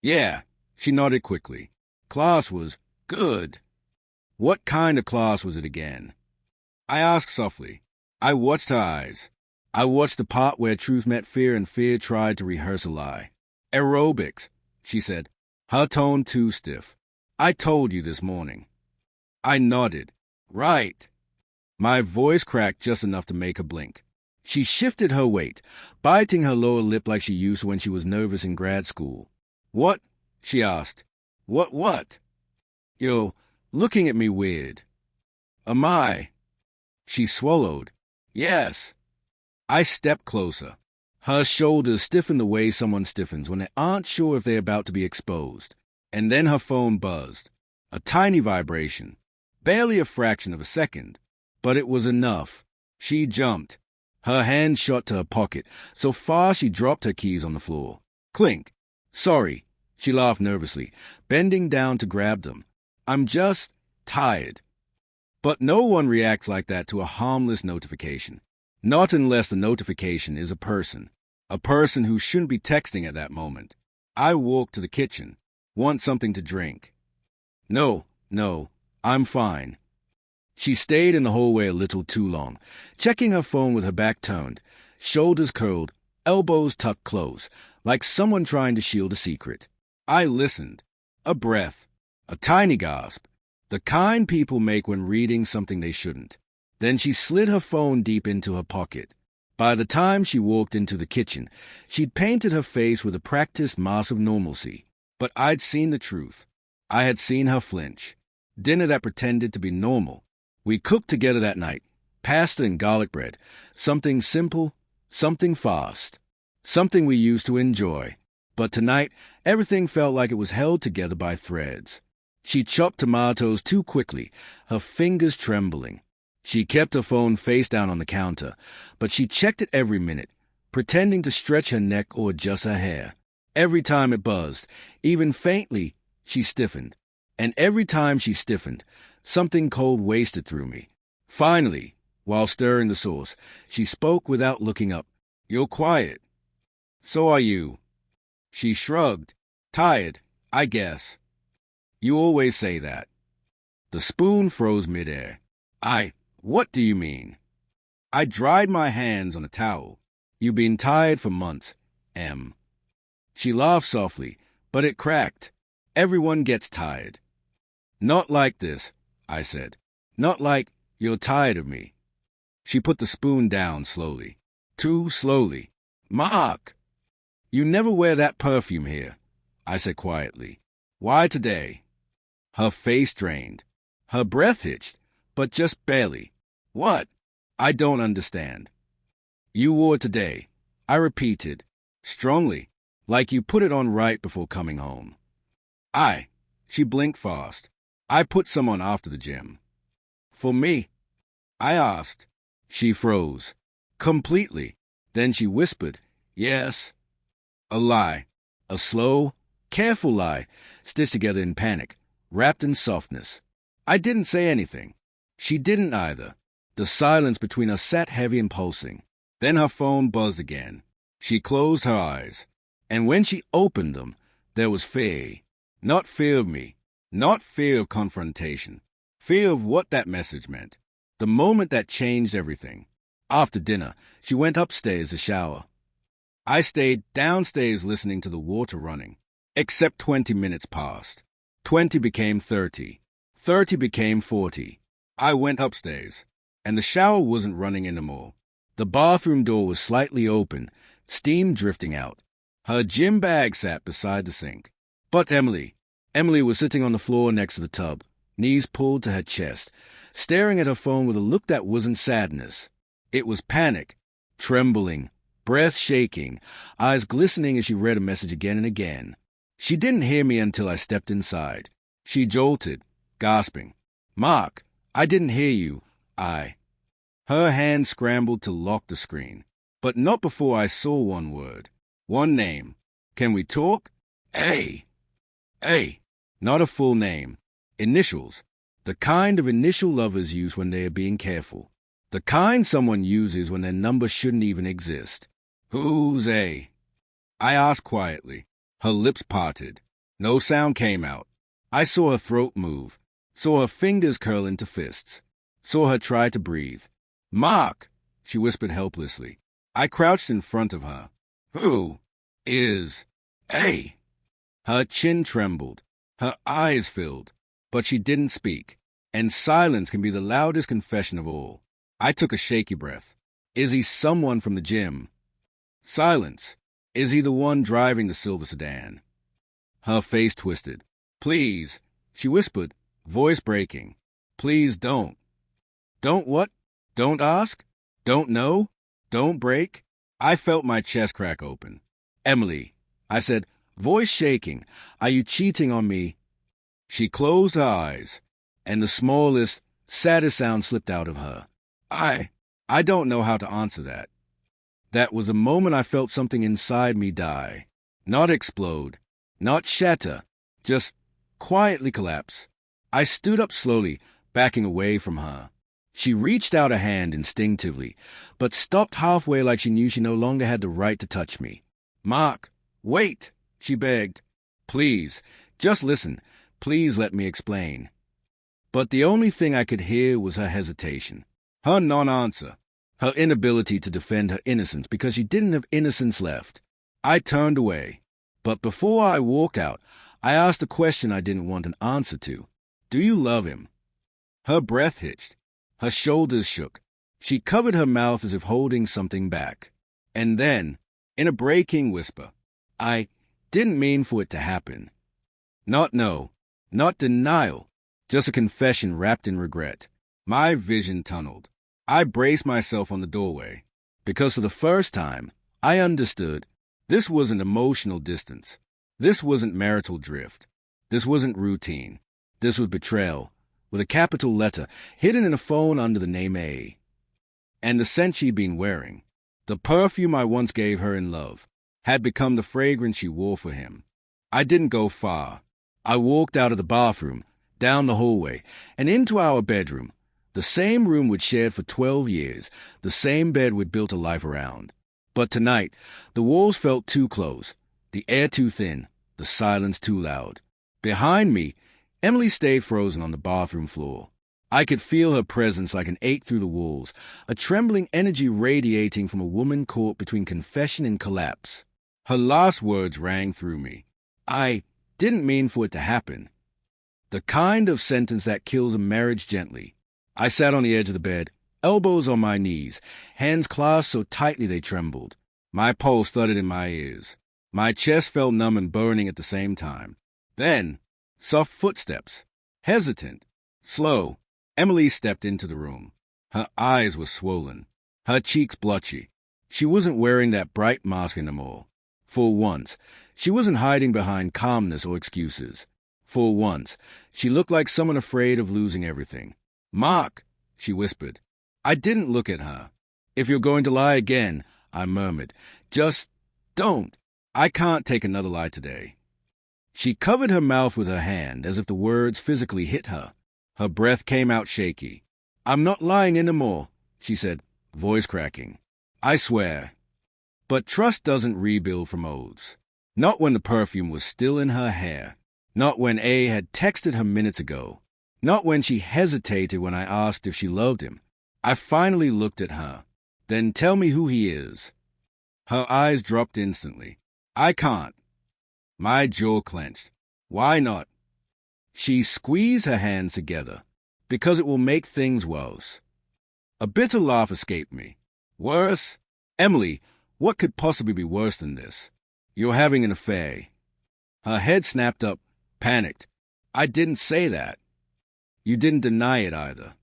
Yeah, she nodded quickly. Class was good. What kind of class was it again? I asked softly. I watched her eyes. I watched the part where truth met fear and fear tried to rehearse a lie. Aerobics, she said, her tone too stiff. I told you this morning. I nodded. Right. My voice cracked just enough to make her blink. She shifted her weight, biting her lower lip like she used when she was nervous in grad school. What? She asked. What? You're looking at me weird. Am I? She swallowed. Yes. I stepped closer. Her shoulders stiffened the way someone stiffens when they aren't sure if they're about to be exposed. And then her phone buzzed. A tiny vibration. Barely a fraction of a second. But it was enough. She jumped. Her hand shot to her pocket, so far she dropped her keys on the floor. Clink. Sorry. She laughed nervously, bending down to grab them. I'm just tired. But no one reacts like that to a harmless notification. Not unless the notification is a person who shouldn't be texting at that moment. I walked to the kitchen. Want something to drink? No, I'm fine. She stayed in the hallway a little too long, checking her phone with her back turned, shoulders curled, elbows tucked close, like someone trying to shield a secret. I listened. A breath. A tiny gasp. The kind people make when reading something they shouldn't. Then she slid her phone deep into her pocket. By the time she walked into the kitchen, she'd painted her face with a practiced mask of normalcy. But I'd seen the truth. I had seen her flinch. Dinner that pretended to be normal. We cooked together that night. Pasta and garlic bread. Something simple, something fast. Something we used to enjoy. But tonight, everything felt like it was held together by threads. She chopped tomatoes too quickly, her fingers trembling. She kept her phone face down on the counter, but she checked it every minute, pretending to stretch her neck or adjust her hair. Every time it buzzed, even faintly, she stiffened. And every time she stiffened, something cold wasted through me. Finally, while stirring the sauce, she spoke without looking up. "You're quiet." "So are you." She shrugged. "Tired, I guess." "You always say that." The spoon froze midair. What do you mean?" I dried my hands on a towel. "You've been tired for months, Em." She laughed softly, but it cracked. "Everyone gets tired." "Not like this," I said. "Not like you're tired of me." She put the spoon down slowly. Too slowly. "Mark!" "You never wear that perfume here," I said quietly. "Why today?" Her face drained. Her breath hitched, but just barely. "What? I don't understand." "You wore it today," I repeated, strongly, "like you put it on right before coming home." She blinked fast. "I put some on after the gym." "For me?" I asked. She froze. Completely. Then she whispered, "Yes." A lie. A slow, careful lie, stitched together in panic, wrapped in softness. I didn't say anything. She didn't either. The silence between us sat heavy and pulsing. Then her phone buzzed again. She closed her eyes. And when she opened them, there was fear. Not fear of me. Not fear of confrontation. Fear of what that message meant. The moment that changed everything. After dinner, she went upstairs to shower. I stayed downstairs listening to the water running. Except 20 minutes passed. 20 became 30. 30 became 40. I went upstairs, and the shower wasn't running anymore. The bathroom door was slightly open, steam drifting out. Her gym bag sat beside the sink. But Emily was sitting on the floor next to the tub, knees pulled to her chest, staring at her phone with a look that wasn't sadness. It was panic, trembling, breath shaking, eyes glistening as she read a message again and again. She didn't hear me until I stepped inside. She jolted, gasping. "Mark, I didn't hear you. Her hand scrambled to lock the screen, but not before I saw one word, one name. "Can we talk?" A. Not a full name. Initials. The kind of initial lovers use when they are being careful. The kind someone uses when their number shouldn't even exist. "Who's A?" I asked quietly. Her lips parted. No sound came out. I saw her throat move. Saw her fingers curl into fists. Saw her try to breathe. "Mark!" she whispered helplessly. I crouched in front of her. "Who is A?" Her chin trembled. Her eyes filled. But she didn't speak. And silence can be the loudest confession of all. I took a shaky breath. Is he someone from the gym? Silence. Is he the one driving the silver sedan? Her face twisted. "Please," she whispered, voice breaking. "Please don't." "Don't what? Don't ask? Don't know? Don't break?" I felt my chest crack open. "Emily," I said, voice shaking, "are you cheating on me?" She closed her eyes, and the smallest, saddest sound slipped out of her. I don't know how to answer that. That was a moment I felt something inside me die. Not explode, not shatter, just quietly collapse. I stood up slowly, backing away from her. She reached out a hand instinctively, but stopped halfway like she knew she no longer had the right to touch me. "Mark, wait," she begged. "Please, just listen. Please let me explain." But the only thing I could hear was her hesitation, her non-answer, her inability to defend her innocence because she didn't have innocence left. I turned away, but before I walked out, I asked a question I didn't want an answer to. Do you love him? Her breath hitched. Her shoulders shook. She covered her mouth as if holding something back. And then, in a breaking whisper, I didn't mean for it to happen. Not no, not denial, just a confession wrapped in regret. My vision tunneled. I braced myself on the doorway, because for the first time, I understood this wasn't emotional distance. This wasn't marital drift. This wasn't routine. This was betrayal, with a capital letter hidden in a phone under the name A. And the scent she'd been wearing, the perfume I once gave her in love, had become the fragrance she wore for him. I didn't go far. I walked out of the bathroom, down the hallway, and into our bedroom, the same room we'd shared for 12 years, the same bed we'd built a life around. But tonight, the walls felt too close, the air too thin, the silence too loud. Behind me, Emily stayed frozen on the bathroom floor. I could feel her presence like an ache through the walls, a trembling energy radiating from a woman caught between confession and collapse. Her last words rang through me. I didn't mean for it to happen. The kind of sentence that kills a marriage gently. I sat on the edge of the bed, elbows on my knees, hands clasped so tightly they trembled. My pulse thudded in my ears. My chest felt numb and burning at the same time. Then, soft footsteps. Hesitant, slow, Emily stepped into the room. Her eyes were swollen, her cheeks blotchy. She wasn't wearing that bright mask anymore. For once, she wasn't hiding behind calmness or excuses. For once, she looked like someone afraid of losing everything. "Mark," she whispered. I didn't look at her. "If you're going to lie again," I murmured, "just don't. I can't take another lie today." She covered her mouth with her hand as if the words physically hit her. Her breath came out shaky. "I'm not lying anymore," she said, voice cracking. "I swear." But trust doesn't rebuild from oaths. Not when the perfume was still in her hair. Not when A had texted her minutes ago. Not when she hesitated when I asked if she loved him. I finally looked at her. "Then tell me who he is." Her eyes dropped instantly. "I can't." My jaw clenched. "Why not?" She squeezed her hands together. "Because it will make things worse." A bitter laugh escaped me. "Worse? Emily, what could possibly be worse than this? You're having an affair." Her head snapped up, panicked. "I didn't say that." "You didn't deny it either."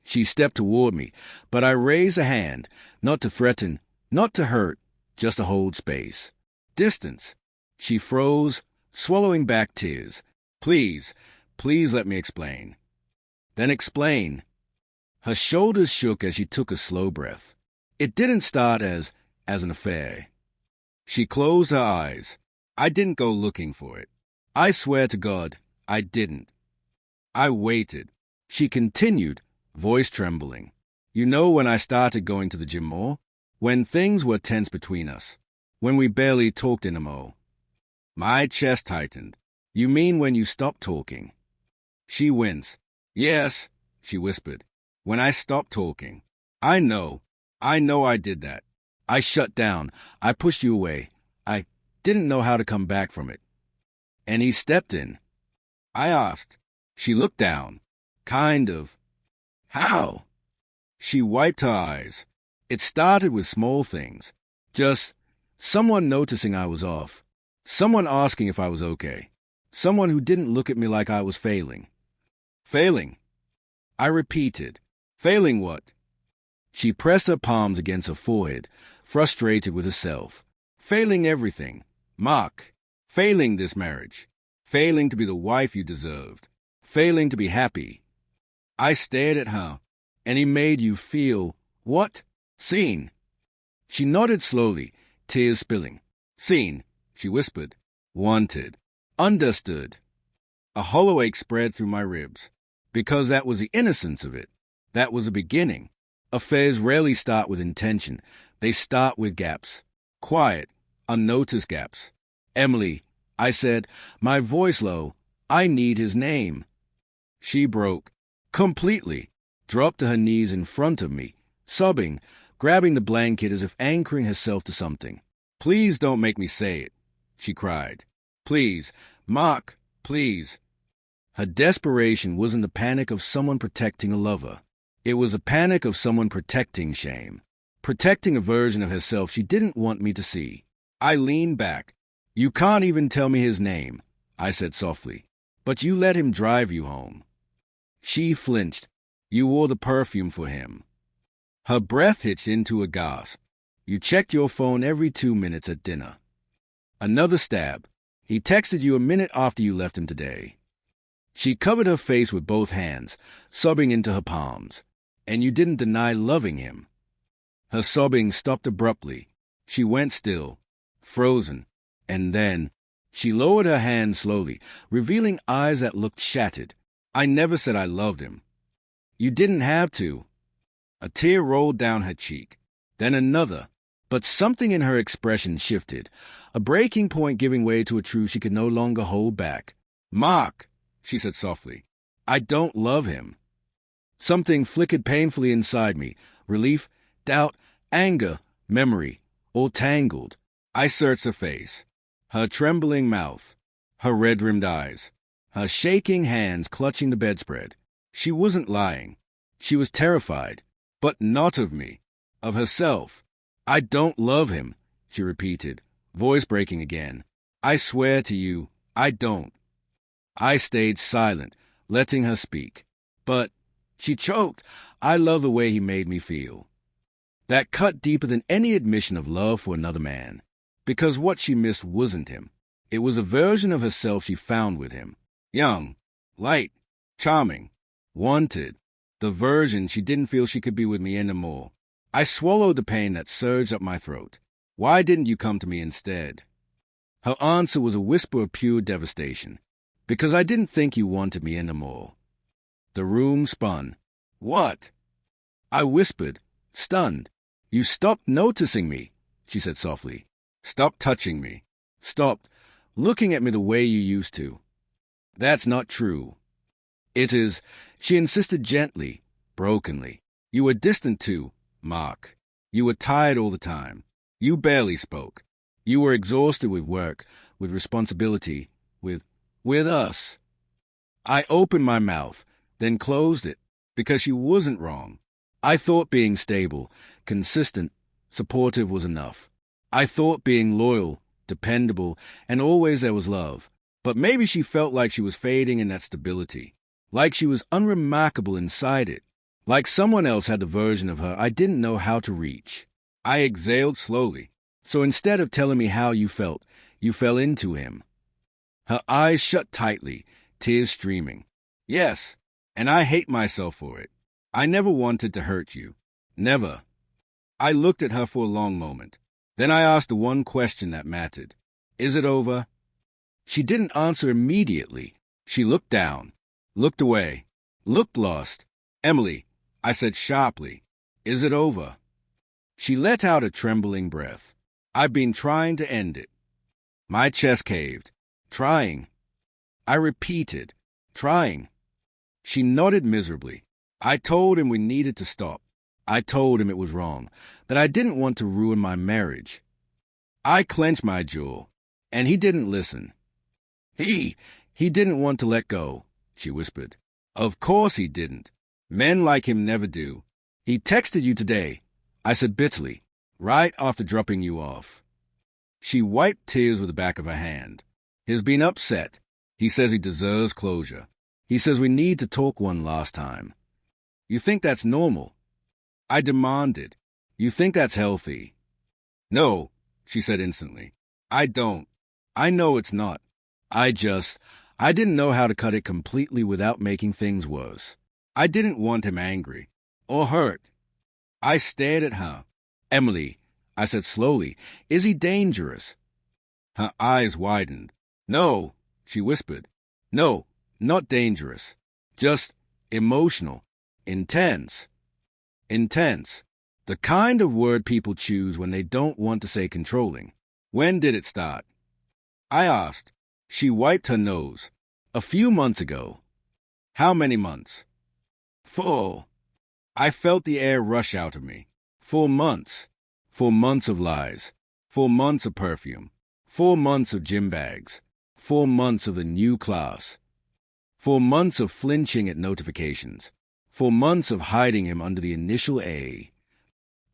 She stepped toward me, but I raised a hand, not to threaten, not to hurt, just to hold space. Distance. She froze, swallowing back tears. "Please, please let me explain." "Then explain." Her shoulders shook as she took a slow breath. "It didn't start as an affair." She closed her eyes. "I didn't go looking for it. I swear to God, I didn't." I waited. She continued, voice trembling. "You know when I started going to the gym more? When things were tense between us. When we barely talked anymore." My chest tightened. "You mean when you stopped talking?" She winced. "Yes," she whispered. "When I stopped talking. I know I did that. I shut down. I pushed you away. I didn't know how to come back from it." "And he stepped in?" I asked. She looked down. "Kind of." "How?" She wiped her eyes. "It started with small things. Just someone noticing I was off. Someone asking if I was okay. Someone who didn't look at me like I was failing." "Failing?" I repeated. "Failing what?" She pressed her palms against her forehead, frustrated with herself. "Failing everything. Mark. Failing this marriage. Failing to be the wife you deserved. Failing to be happy." I stared at her. "And he made you feel what?" "Seen." She nodded slowly, tears spilling. "Seen," she whispered. "Wanted. Understood." A hollow ache spread through my ribs. Because that was the innocence of it. That was the beginning. Affairs rarely start with intention. They start with gaps. Quiet, unnoticed gaps. "Emily," I said, my voice low, "I need his name." She broke. Completely. Dropped to her knees in front of me, sobbing, grabbing the blanket as if anchoring herself to something. "Please don't make me say it," she cried. "Please, Mark, please." Her desperation wasn't the panic of someone protecting a lover. It was a panic of someone protecting shame, protecting a version of herself she didn't want me to see. I leaned back. "You can't even tell me his name," I said softly. "But you let him drive you home." She flinched. "You wore the perfume for him." Her breath hitched into a gasp. "You checked your phone every 2 minutes at dinner." Another stab. "He texted you a minute after you left him today." She covered her face with both hands, sobbing into her palms. "And you didn't deny loving him." Her sobbing stopped abruptly. She went still, frozen, and then she lowered her hand slowly, revealing eyes that looked shattered. "I never said I loved him." "You didn't have to." A tear rolled down her cheek, then another, but something in her expression shifted, a breaking point giving way to a truth she could no longer hold back. "Mark," she said softly, "I don't love him." Something flickered painfully inside me, relief, doubt, anger, memory, all tangled. I searched her face, her trembling mouth, her red-rimmed eyes, her shaking hands clutching the bedspread. She wasn't lying. She was terrified, but not of me, of herself. "I don't love him," she repeated, voice breaking again. "I swear to you, I don't." I stayed silent, letting her speak. "But," she choked, "I love the way he made me feel." That cut deeper than any admission of love for another man. Because what she missed wasn't him. It was a version of herself she found with him. Young, light, charming, wanted. The version she didn't feel she could be with me anymore. I swallowed the pain that surged up my throat. "Why didn't you come to me instead?" Her answer was a whisper of pure devastation. "Because I didn't think you wanted me anymore." The room spun. "What?" I whispered, stunned. "You stopped noticing me," she said softly. "Stopped touching me. Stopped looking at me the way you used to." "That's not true." "It is," she insisted gently, brokenly. "You were distant too, Mark. You were tired all the time. You barely spoke. You were exhausted with work, with responsibility, with us." I opened my mouth, then closed it, because she wasn't wrong. I thought being stable, consistent, supportive was enough. I thought being loyal, dependable, and always there was love. But maybe she felt like she was fading in that stability, like she was unremarkable inside it, like someone else had the version of her I didn't know how to reach. I exhaled slowly. "So instead of telling me how you felt, you fell into him." Her eyes shut tightly, tears streaming. "Yes, and I hate myself for it. I never wanted to hurt you. Never." I looked at her for a long moment. Then I asked the one question that mattered. "Is it over?" She didn't answer immediately. She looked down, looked away, looked lost. "Emily," I said sharply, "is it over?" She let out a trembling breath. "I've been trying to end it." My chest caved. "Trying." I repeated, "Trying." She nodded miserably. "I told him we needed to stop. I told him it was wrong, that I didn't want to ruin my marriage." I clenched my jaw, and he didn't listen. He didn't want to let go," she whispered. "Of course he didn't. Men like him never do. He texted you today," I said bitterly, "right after dropping you off." She wiped tears with the back of her hand. "He's been upset. He says he deserves closure. He says we need to talk one last time." "You think that's normal?" I demanded. "You think that's healthy?" "No," she said instantly. "I don't. I know it's not. I didn't know how to cut it completely without making things worse. I didn't want him angry or hurt." I stared at her. "Emily," I said slowly, "is he dangerous?" Her eyes widened. "No," she whispered. "No, not dangerous. Just emotional. Intense." Intense. The kind of word people choose when they don't want to say controlling. "When did it start?" I asked. She wiped her nose. "A few months ago." "How many months?" Full. I felt the air rush out of me. 4 months. 4 months of lies. 4 months of perfume. 4 months of gym bags. 4 months of the new class. 4 months of flinching at notifications. 4 months of hiding him under the initial A.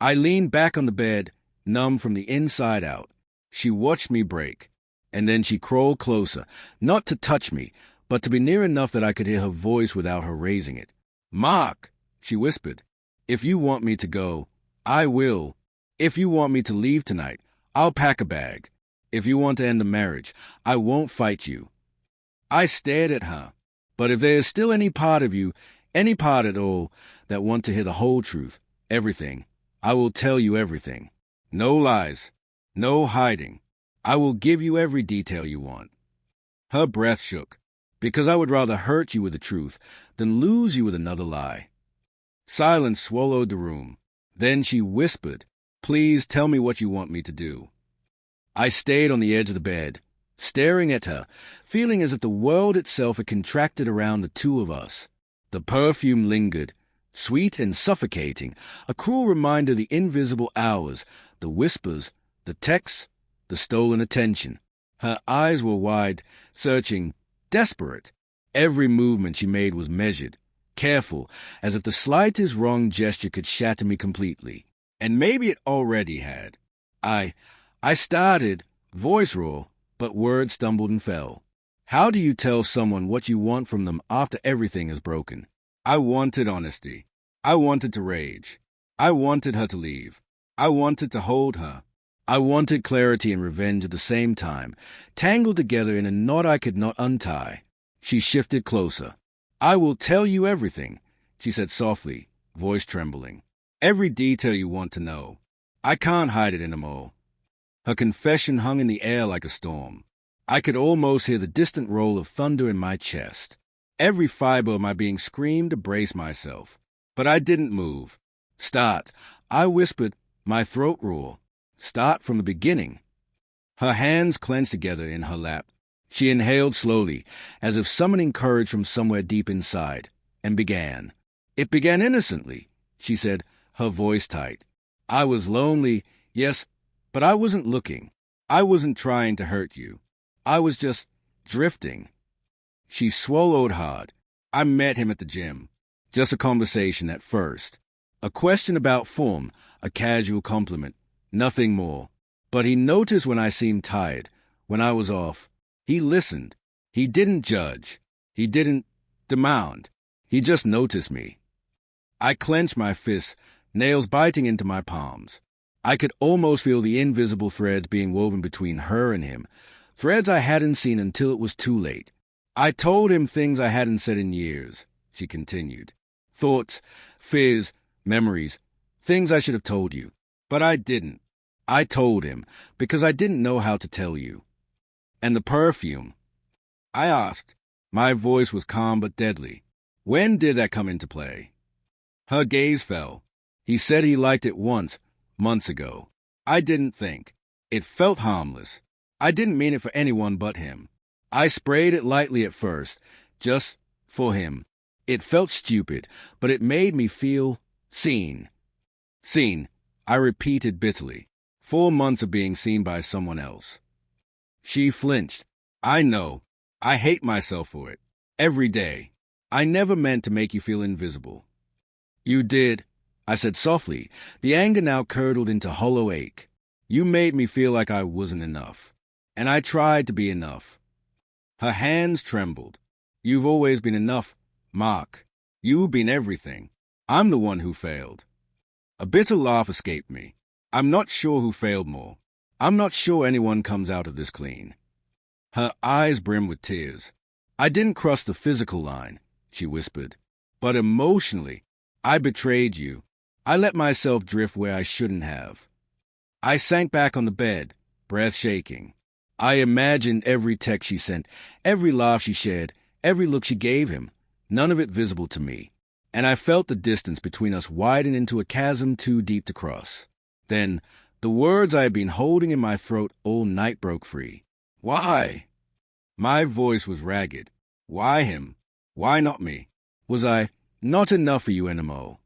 I leaned back on the bed, numb from the inside out. She watched me break, and then she crawled closer, not to touch me, but to be near enough that I could hear her voice without her raising it. "Mark," she whispered, "if you want me to go, I will. If you want me to leave tonight, I'll pack a bag. If you want to end the marriage, I won't fight you." I stared at her. But if there is still any part of you, any part at all, that want to hear the whole truth, everything, I will tell you everything. No lies, no hiding. I will give you every detail you want. Her breath shook, because I would rather hurt you with the truth than lose you with another lie. Silence swallowed the room. Then she whispered, "Please tell me what you want me to do." I stayed on the edge of the bed, staring at her, feeling as if the world itself had contracted around the two of us. The perfume lingered, sweet and suffocating, a cruel reminder of the invisible hours, the whispers, the texts, the stolen attention. Her eyes were wide, searching, desperate. Every movement she made was measured, careful, as if the slightest wrong gesture could shatter me completely. And maybe it already had. I started, voice raw, but words stumbled and fell. How do you tell someone what you want from them after everything is broken? I wanted honesty. I wanted to rage. I wanted her to leave. I wanted to hold her. I wanted clarity and revenge at the same time, tangled together in a knot I could not untie. She shifted closer. "I will tell you everything," she said softly, voice trembling. "Every detail you want to know. I can't hide it anymore." Her confession hung in the air like a storm. I could almost hear the distant roll of thunder in my chest. Every fiber of my being screamed to brace myself. But I didn't move. "Start," I whispered, my throat raw. "Start from the beginning." Her hands clenched together in her lap. She inhaled slowly, as if summoning courage from somewhere deep inside, and began. "It began innocently," she said, her voice tight. "I was lonely, yes, but I wasn't looking. I wasn't trying to hurt you. I was just drifting." She swallowed hard. "I met him at the gym. Just a conversation at first. A question about form, a casual compliment, nothing more. But he noticed when I seemed tired, when I was off. He listened. He didn't judge. He didn't demand. He just noticed me." I clenched my fists, nails biting into my palms. I could almost feel the invisible threads being woven between her and him, threads I hadn't seen until it was too late. "I told him things I hadn't said in years," she continued. "Thoughts, fears, memories, things I should have told you. But I didn't. I told him, because I didn't know how to tell you." "And the perfume?" I asked. My voice was calm but deadly. "When did that come into play?" Her gaze fell. "He said he liked it once, months ago. I didn't think. It felt harmless. I didn't mean it for anyone but him. I sprayed it lightly at first, just for him. It felt stupid, but it made me feel seen." "Seen," I repeated bitterly. 4 months of being seen by someone else. She flinched. "I know. I hate myself for it. Every day. I never meant to make you feel invisible." "You did," I said softly, the anger now curdled into hollow ache. "You made me feel like I wasn't enough. And I tried to be enough." Her hands trembled. "You've always been enough, Mark. You've been everything. I'm the one who failed." A bitter laugh escaped me. "I'm not sure who failed more. I'm not sure anyone comes out of this clean." Her eyes brimmed with tears. "I didn't cross the physical line," she whispered. "But emotionally, I betrayed you. I let myself drift where I shouldn't have." I sank back on the bed, breath shaking. I imagined every text she sent, every laugh she shared, every look she gave him, none of it visible to me. And I felt the distance between us widen into a chasm too deep to cross. Then, the words I had been holding in my throat all night broke free. "Why?" My voice was ragged. "Why him? Why not me? Was I Not enough for you anymore.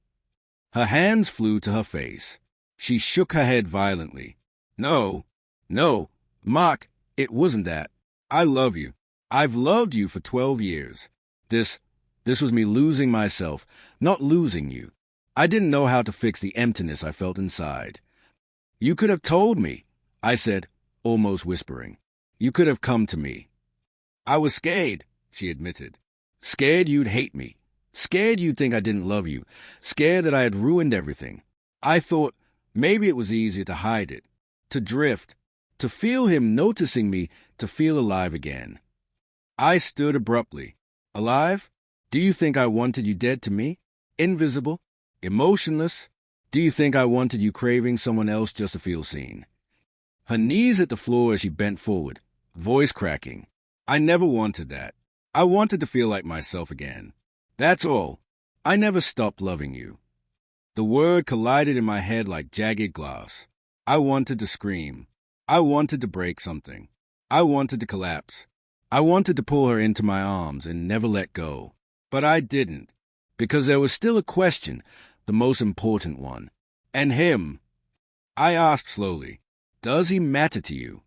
Her hands flew to her face. She shook her head violently. No, no, Mark, it wasn't that. I love you. I've loved you for 12 years. This was me losing myself, not losing you. I didn't know how to fix the emptiness I felt inside. You could have told me, I said, almost whispering. You could have come to me. I was scared, she admitted. Scared you'd hate me. Scared you'd think I didn't love you. Scared that I had ruined everything. I thought maybe it was easier to hide it, to drift, to feel him noticing me, to feel alive again. I stood abruptly. Alive? Do you think I wanted you dead to me? Invisible? Emotionless? Do you think I wanted you craving someone else just to feel seen? Her knees hit the floor as she bent forward, voice cracking. I never wanted that. I wanted to feel like myself again. That's all. I never stopped loving you. The word collided in my head like jagged glass. I wanted to scream. I wanted to break something. I wanted to collapse. I wanted to pull her into my arms and never let go. But I didn't, because there was still a question, the most important one. And him. I asked slowly, does he matter to you?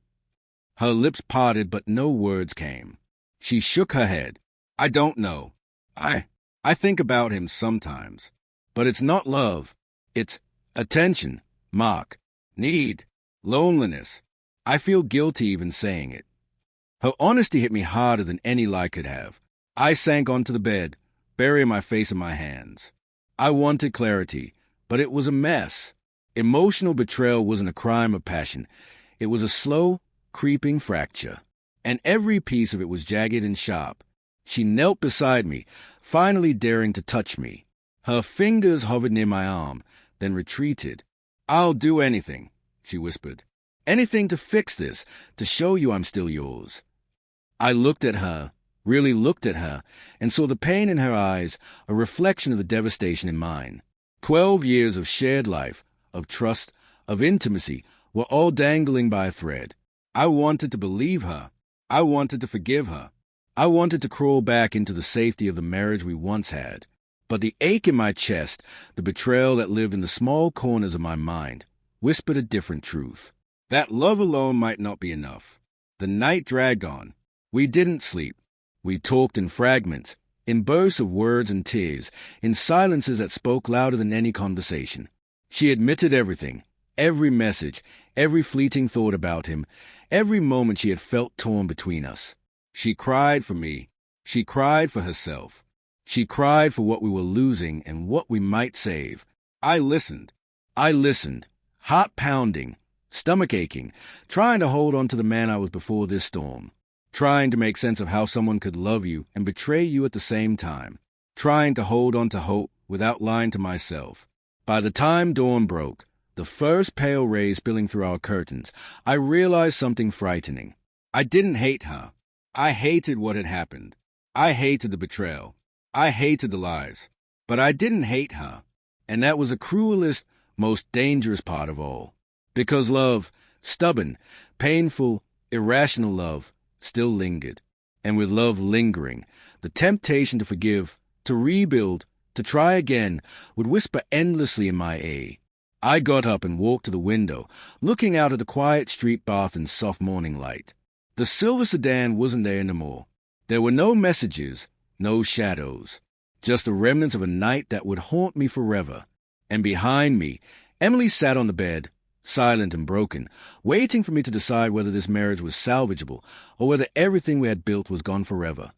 Her lips parted, but no words came. She shook her head. I don't know. I think about him sometimes. But it's not love. It's attention, Mark, need, loneliness. I feel guilty even saying it. Her honesty hit me harder than any lie could have. I sank onto the bed, burying my face in my hands. I wanted clarity, but it was a mess. Emotional betrayal wasn't a crime of passion. It was a slow, creeping fracture, and every piece of it was jagged and sharp. She knelt beside me, finally daring to touch me. Her fingers hovered near my arm, then retreated. I'll do anything, she whispered. Anything to fix this, to show you I'm still yours. I looked at her, really looked at her, and saw the pain in her eyes, a reflection of the devastation in mine. 12 years of shared life, of trust, of intimacy, were all dangling by a thread. I wanted to believe her. I wanted to forgive her. I wanted to crawl back into the safety of the marriage we once had. But the ache in my chest, the betrayal that lived in the small corners of my mind, whispered a different truth. That love alone might not be enough. The night dragged on. We didn't sleep. We talked in fragments, in bursts of words and tears, in silences that spoke louder than any conversation. She admitted everything, every message, every fleeting thought about him, every moment she had felt torn between us. She cried for me. She cried for herself. She cried for what we were losing and what we might save. I listened. Heart pounding, stomach aching, trying to hold on to the man I was before this storm, trying to make sense of how someone could love you and betray you at the same time, trying to hold on to hope without lying to myself. By the time dawn broke, the first pale rays spilling through our curtains, I realized something frightening. I didn't hate her. I hated what had happened. I hated the betrayal. I hated the lies. But I didn't hate her. And that was the cruelest, most dangerous part of all. Because love, stubborn, painful, irrational love, still lingered. And with love lingering, the temptation to forgive, to rebuild, to try again, would whisper endlessly in my ear. I got up and walked to the window, looking out at the quiet street bath and soft morning light. The silver sedan wasn't there anymore. There were no messages, no shadows, just the remnants of a night that would haunt me forever. And behind me, Emily sat on the bed, silent and broken, waiting for me to decide whether this marriage was salvageable or whether everything we had built was gone forever.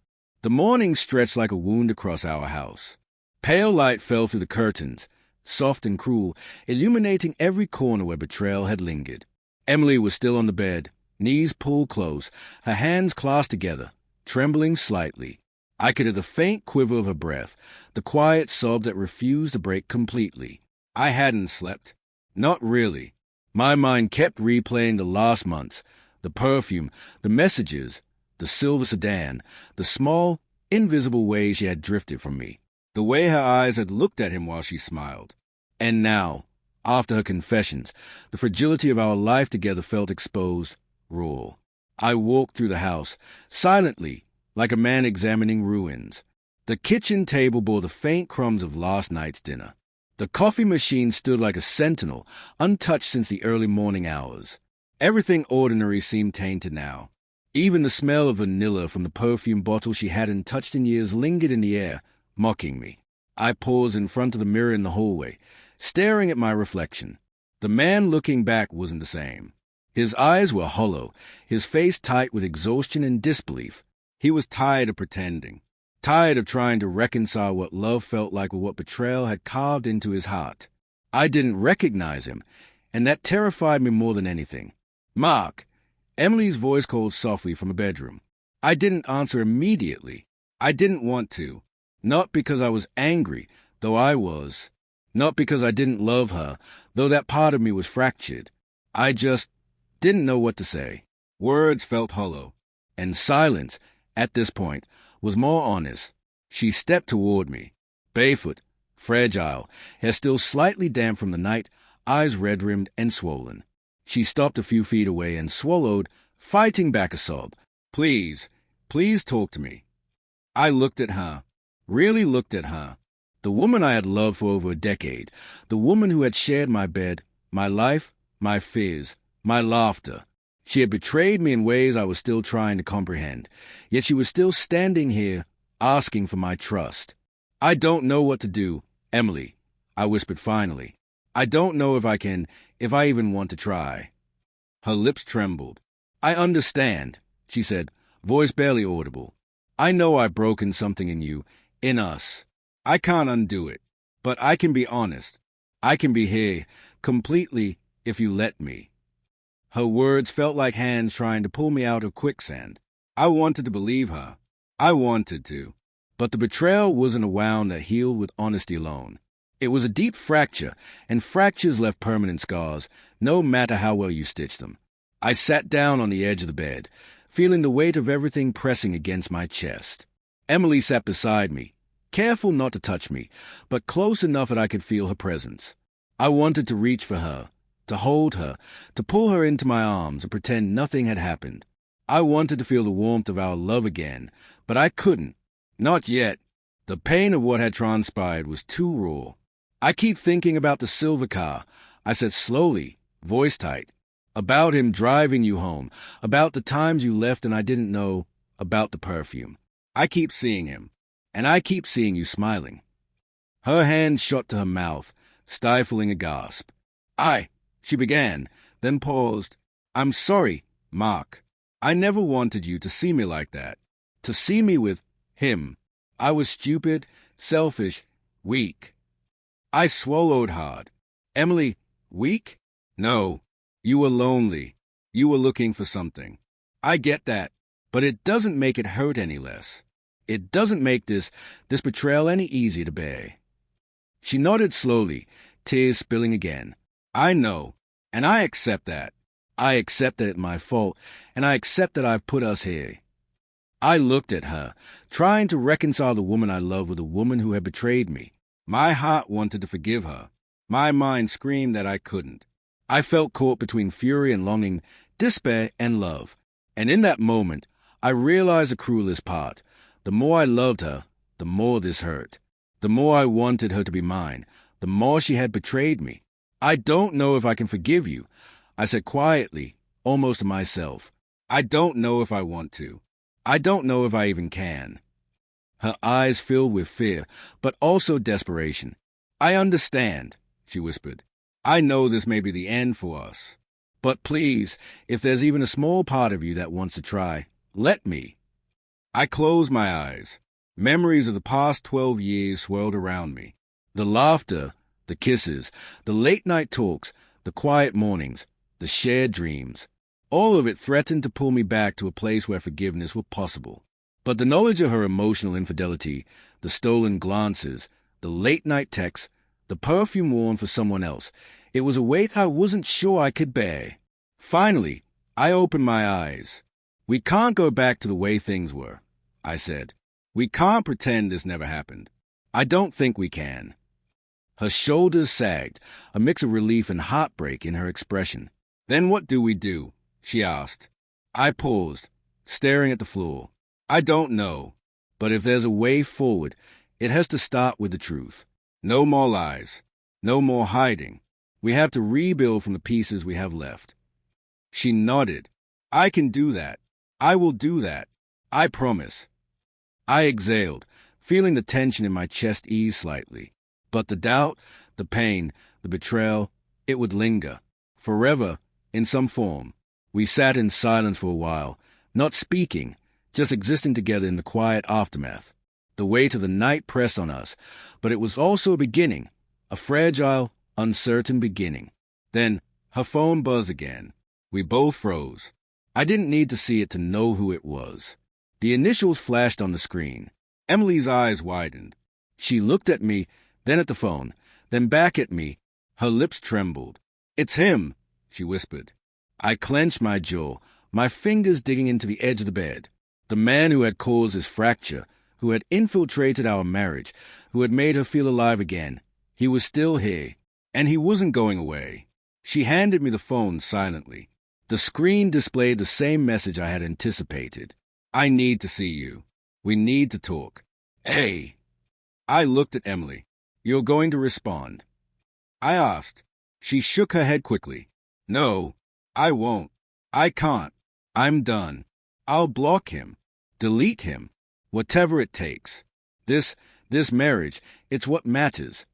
The morning stretched like a wound across our house. Pale light fell through the curtains, soft and cruel, illuminating every corner where betrayal had lingered. Emily was still on the bed, knees pulled close, her hands clasped together, trembling slightly. I could hear the faint quiver of her breath, the quiet sob that refused to break completely. I hadn't slept. Not really. My mind kept replaying the last months, the perfume, the messages, the silver sedan, the small, invisible ways she had drifted from me, the way her eyes had looked at him while she smiled. And now, after her confessions, the fragility of our life together felt exposed, raw. I walked through the house, silently, like a man examining ruins. The kitchen table bore the faint crumbs of last night's dinner. The coffee machine stood like a sentinel, untouched since the early morning hours. Everything ordinary seemed tainted now. Even the smell of vanilla from the perfume bottle she hadn't touched in years lingered in the air, mocking me. I paused in front of the mirror in the hallway, staring at my reflection. The man looking back wasn't the same. His eyes were hollow, his face tight with exhaustion and disbelief. He was tired of pretending, tired of trying to reconcile what love felt like with what betrayal had carved into his heart. I didn't recognize him, and that terrified me more than anything. "Mark!" Emily's voice called softly from a bedroom. I didn't answer immediately. I didn't want to. Not because I was angry, though I was. Not because I didn't love her, though that part of me was fractured. I just didn't know what to say. Words felt hollow. And silence, at this point, was more honest. She stepped toward me, barefoot, fragile, hair still slightly damp from the night, eyes red-rimmed and swollen. She stopped a few feet away and swallowed, fighting back a sob. "Please, please talk to me." I looked at her, really looked at her. The woman I had loved for over a decade, the woman who had shared my bed, my life, my fears, my laughter. She had betrayed me in ways I was still trying to comprehend, yet she was still standing here, asking for my trust. "I don't know what to do, Emily," I whispered finally. "I don't know if I even want to try." Her lips trembled. "I understand," she said, voice barely audible. "I know I've broken something in you, in us. I can't undo it, but I can be honest. I can be here, completely, if you let me." Her words felt like hands trying to pull me out of quicksand. I wanted to believe her. I wanted to. But the betrayal wasn't a wound that healed with honesty alone. It was a deep fracture, and fractures left permanent scars, no matter how well you stitched them. I sat down on the edge of the bed, feeling the weight of everything pressing against my chest. Emily sat beside me, careful not to touch me, but close enough that I could feel her presence. I wanted to reach for her, to hold her, to pull her into my arms and pretend nothing had happened. I wanted to feel the warmth of our love again, but I couldn't. Not yet. The pain of what had transpired was too raw. "I keep thinking about the silver car," I said slowly, voice tight. "About him driving you home, about the times you left and I didn't know, about the perfume. I keep seeing him, and I keep seeing you smiling." Her hand shot to her mouth, stifling a gasp. She began, then paused. "I'm sorry, Mark. I never wanted you to see me like that, to see me with him. I was stupid, selfish, weak." I swallowed hard. "Emily, weak? No. You were lonely. You were looking for something. I get that, but it doesn't make it hurt any less. It doesn't make this betrayal any easier to bear." She nodded slowly, tears spilling again. "I know, and I accept that. I accept that it's my fault, and I accept that I've put us here." I looked at her, trying to reconcile the woman I loved with the woman who had betrayed me. My heart wanted to forgive her. My mind screamed that I couldn't. I felt caught between fury and longing, despair and love. And in that moment, I realized the cruelest part. The more I loved her, the more this hurt. The more I wanted her to be mine, the more she had betrayed me. "I don't know if I can forgive you," I said quietly, almost to myself. "I don't know if I want to. I don't know if I even can." Her eyes filled with fear, but also desperation. "I understand," she whispered. "I know this may be the end for us. But please, if there's even a small part of you that wants to try, let me." I closed my eyes. Memories of the past 12 years swirled around me. The laughter, the kisses, the late-night talks, the quiet mornings, the shared dreams. All of it threatened to pull me back to a place where forgiveness were possible. But the knowledge of her emotional infidelity, the stolen glances, the late-night texts, the perfume worn for someone else, it was a weight I wasn't sure I could bear. Finally, I opened my eyes. "We can't go back to the way things were," I said. "We can't pretend this never happened. I don't think we can." Her shoulders sagged, a mix of relief and heartbreak in her expression. "Then what do we do?" she asked. I paused, staring at the floor. "I don't know. But if there's a way forward, it has to start with the truth. No more lies. No more hiding. We have to rebuild from the pieces we have left. She nodded. I can do that. I will do that. I promise. I exhaled, feeling the tension in my chest ease slightly. But the doubt, the pain, the betrayal, it would linger. Forever, in some form. We sat in silence for a while, not speaking, just existing together in the quiet aftermath. The weight of the night pressed on us, but it was also a beginning, a fragile, uncertain beginning. Then her phone buzzed again. We both froze. I didn't need to see it to know who it was. The initials flashed on the screen. Emily's eyes widened. She looked at me, then at the phone, then back at me. Her lips trembled. "It's him," she whispered. I clenched my jaw, my fingers digging into the edge of the bed. The man who had caused this fracture, who had infiltrated our marriage, who had made her feel alive again. He was still here, and he wasn't going away. She handed me the phone silently. The screen displayed the same message I had anticipated. I need to see you. We need to talk. Hey. I looked at Emily. You're going to respond? I asked. She shook her head quickly. No, I won't. I can't. I'm done. I'll block him. Delete him. Whatever it takes. This marriage, it's what matters.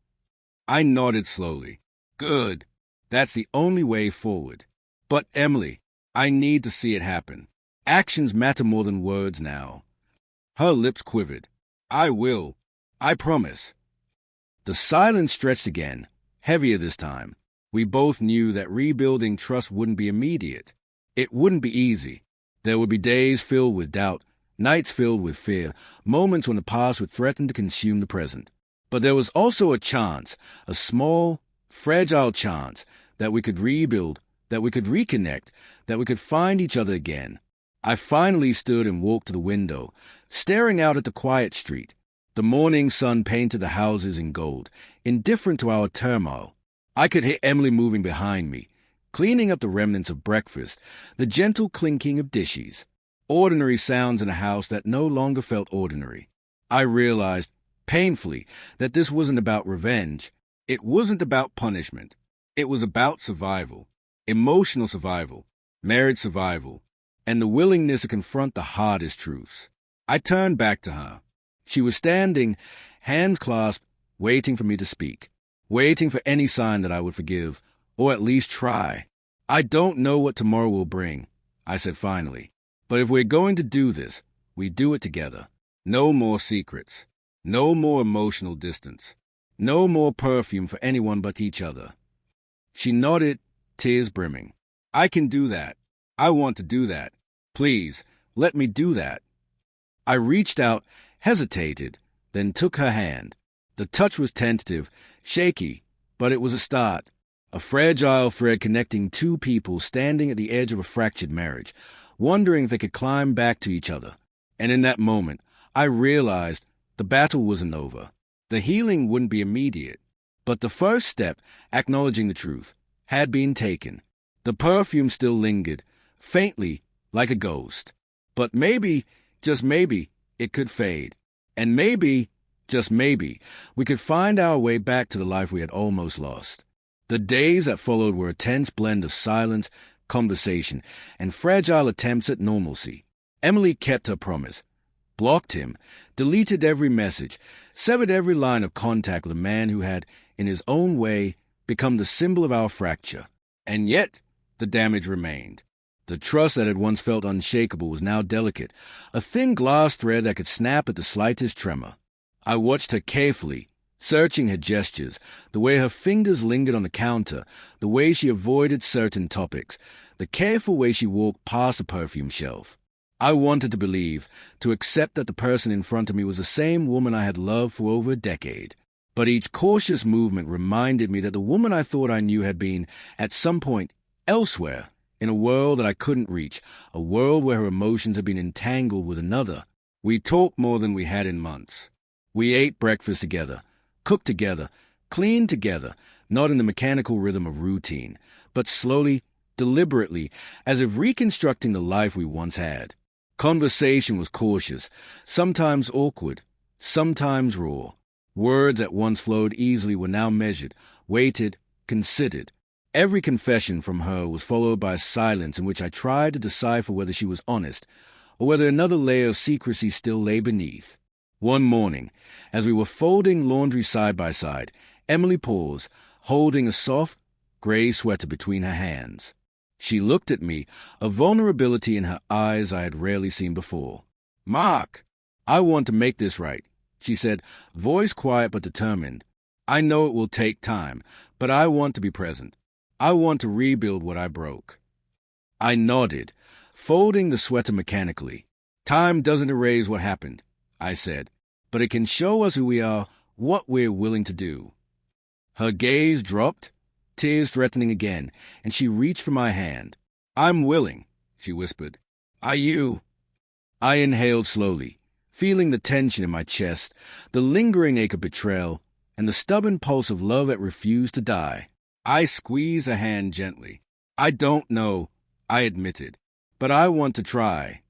I nodded slowly. Good. That's the only way forward. But, Emily, I need to see it happen. Actions matter more than words now. Her lips quivered. I will. I promise. The silence stretched again, heavier this time. We both knew that rebuilding trust wouldn't be immediate. It wouldn't be easy. There would be days filled with doubt, nights filled with fear, moments when the past would threaten to consume the present. But there was also a chance, a small, fragile chance, that we could rebuild, that we could reconnect, that we could find each other again. I finally stood and walked to the window, staring out at the quiet street. The morning sun painted the houses in gold, indifferent to our turmoil. I could hear Emily moving behind me, cleaning up the remnants of breakfast, the gentle clinking of dishes. Ordinary sounds in a house that no longer felt ordinary. I realized, painfully, that this wasn't about revenge. It wasn't about punishment. It was about survival, emotional survival, marriage survival, and the willingness to confront the hardest truths. I turned back to her. She was standing, hands clasped, waiting for me to speak, waiting for any sign that I would forgive, or at least try. I don't know what tomorrow will bring, I said finally, but if we're going to do this, we do it together. No more secrets. No more emotional distance. No more perfume for anyone but each other. She nodded, tears brimming. I can do that. I want to do that. Please, let me do that. I reached out, hesitated, then took her hand. The touch was tentative, shaky, but it was a start. A fragile thread connecting two people standing at the edge of a fractured marriage, wondering if they could climb back to each other. And in that moment, I realized the battle wasn't over. The healing wouldn't be immediate. But the first step, acknowledging the truth, had been taken. The perfume still lingered, faintly, like a ghost. But maybe, just maybe, it could fade. And maybe, just maybe, we could find our way back to the life we had almost lost. The days that followed were a tense blend of silence, conversation, and fragile attempts at normalcy. Emily kept her promise, blocked him, deleted every message, severed every line of contact with a man who had, in his own way, become the symbol of our fracture. And yet, the damage remained. The trust that had once felt unshakable was now delicate, a thin glass thread that could snap at the slightest tremor. I watched her carefully, searching her gestures, the way her fingers lingered on the counter, the way she avoided certain topics, the careful way she walked past the perfume shelf. I wanted to believe, to accept that the person in front of me was the same woman I had loved for over a decade. But each cautious movement reminded me that the woman I thought I knew had been, at some point, elsewhere, in a world that I couldn't reach, a world where her emotions had been entangled with another. We talked more than we had in months. We ate breakfast together, cooked together, cleaned together, not in the mechanical rhythm of routine, but slowly, deliberately, as if reconstructing the life we once had. Conversation was cautious, sometimes awkward, sometimes raw. Words that once flowed easily were now measured, weighted, considered. Every confession from her was followed by a silence in which I tried to decipher whether she was honest, or whether another layer of secrecy still lay beneath. One morning, as we were folding laundry side by side, Emily paused, holding a soft, gray sweater between her hands. She looked at me, a vulnerability in her eyes I had rarely seen before. "Mark, I want to make this right," she said, voice quiet but determined. "I know it will take time, but I want to be present. I want to rebuild what I broke." I nodded, folding the sweater mechanically. "Time doesn't erase what happened," I said, "but it can show us who we are, what we're willing to do." Her gaze dropped, tears threatening again, and she reached for my hand. "I'm willing," she whispered. "Are you?" I inhaled slowly, feeling the tension in my chest, the lingering ache of betrayal, and the stubborn pulse of love that refused to die. I squeezed her hand gently. "I don't know," I admitted, "but I want to try."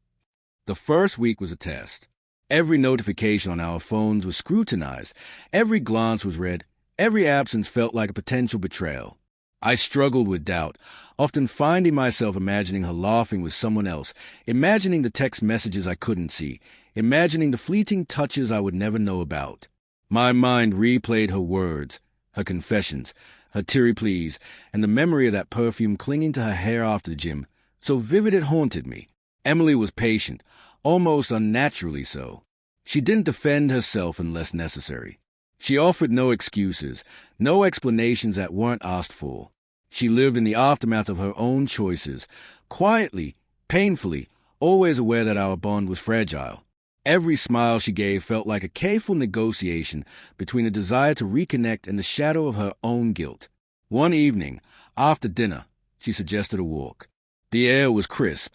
The first week was a test. Every notification on our phones was scrutinized. Every glance was read. Every absence felt like a potential betrayal. I struggled with doubt, often finding myself imagining her laughing with someone else, imagining the text messages I couldn't see, imagining the fleeting touches I would never know about. My mind replayed her words, her confessions, her teary pleas, and the memory of that perfume clinging to her hair after the gym, so vivid it haunted me. Emily was patient, almost unnaturally so. She didn't defend herself unless necessary. She offered no excuses, no explanations that weren't asked for. She lived in the aftermath of her own choices, quietly, painfully, always aware that our bond was fragile. Every smile she gave felt like a careful negotiation between a desire to reconnect and the shadow of her own guilt. One evening, after dinner, she suggested a walk. The air was crisp,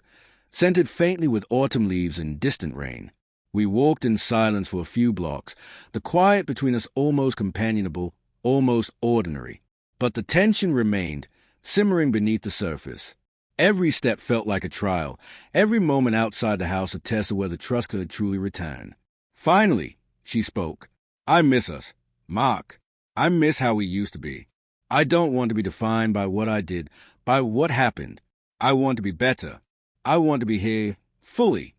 scented faintly with autumn leaves and distant rain. We walked in silence for a few blocks, the quiet between us almost companionable, almost ordinary. But the tension remained, simmering beneath the surface. Every step felt like a trial, every moment outside the house a test of whether trust could truly return. Finally, she spoke. "I miss us, Mark. I miss how we used to be. I don't want to be defined by what I did, by what happened. I want to be better. I want to be here, fully."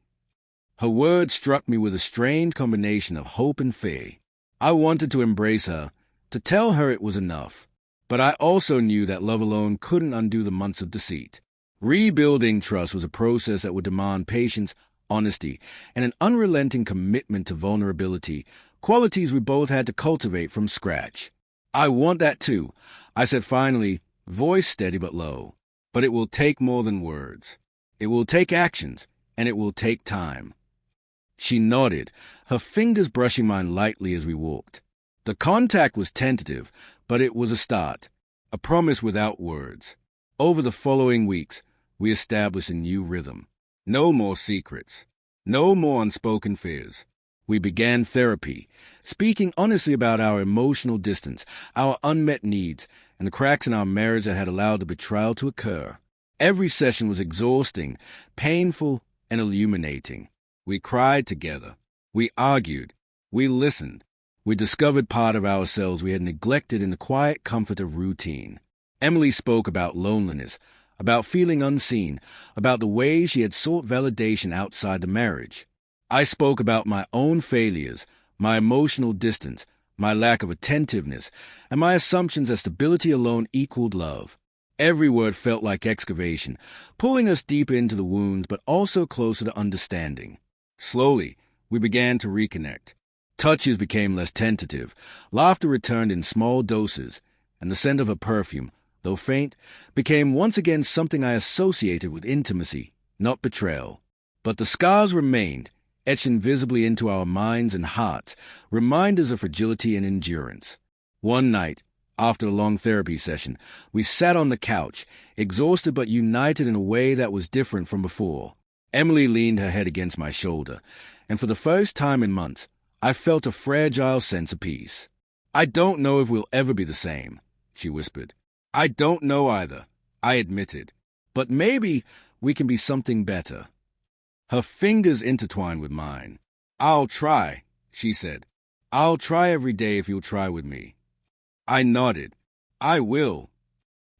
Her words struck me with a strange combination of hope and fear. I wanted to embrace her, to tell her it was enough. But I also knew that love alone couldn't undo the months of deceit. Rebuilding trust was a process that would demand patience, honesty, and an unrelenting commitment to vulnerability, qualities we both had to cultivate from scratch. "I want that too," I said finally, voice steady but low. "But it will take more than words. It will take actions, and it will take time." She nodded, her fingers brushing mine lightly as we walked. The contact was tentative, but it was a start, a promise without words. Over the following weeks, we established a new rhythm. No more secrets. No more unspoken fears. We began therapy, speaking honestly about our emotional distance, our unmet needs, and the cracks in our marriage that had allowed the betrayal to occur. Every session was exhausting, painful, and illuminating. We cried together. We argued. We listened. We discovered part of ourselves we had neglected in the quiet comfort of routine. Emily spoke about loneliness, about feeling unseen, about the ways she had sought validation outside the marriage. I spoke about my own failures, my emotional distance, my lack of attentiveness, and my assumptions that stability alone equaled love. Every word felt like excavation, pulling us deeper into the wounds but also closer to understanding. Slowly, we began to reconnect. Touches became less tentative, laughter returned in small doses, and the scent of her perfume, though faint, became once again something I associated with intimacy, not betrayal. But the scars remained, etched invisibly into our minds and hearts, reminders of fragility and endurance. One night, after a long therapy session, we sat on the couch, exhausted but united in a way that was different from before. Emily leaned her head against my shoulder, and for the first time in months, I felt a fragile sense of peace. "I don't know if we'll ever be the same," she whispered. "I don't know either," I admitted. "But maybe we can be something better." Her fingers intertwined with mine. "I'll try," she said. "I'll try every day if you'll try with me." I nodded. "I will."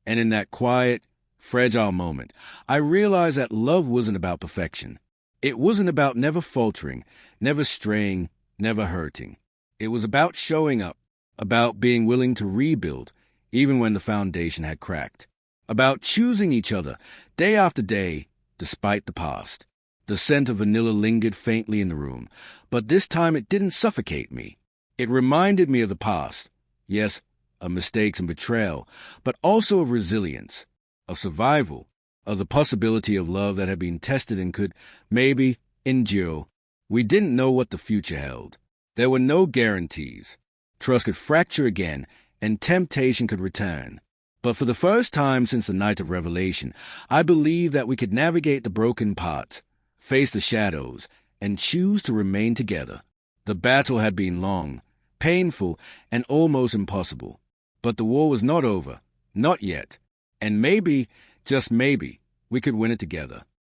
And in that quiet, fragile moment, I realized that love wasn't about perfection. It wasn't about never faltering, never straying, never hurting. It was about showing up, about being willing to rebuild, even when the foundation had cracked, about choosing each other day after day, despite the past. The scent of vanilla lingered faintly in the room, but this time it didn't suffocate me. It reminded me of the past, yes, of mistakes and betrayal, but also of resilience, of survival, of the possibility of love that had been tested and could, maybe, endure. We didn't know what the future held. There were no guarantees. Trust could fracture again, and temptation could return. But for the first time since the night of revelation, I believed that we could navigate the broken parts, face the shadows, and choose to remain together. The battle had been long, painful, and almost impossible. But the war was not over, not yet. And maybe, just maybe, we could win it together.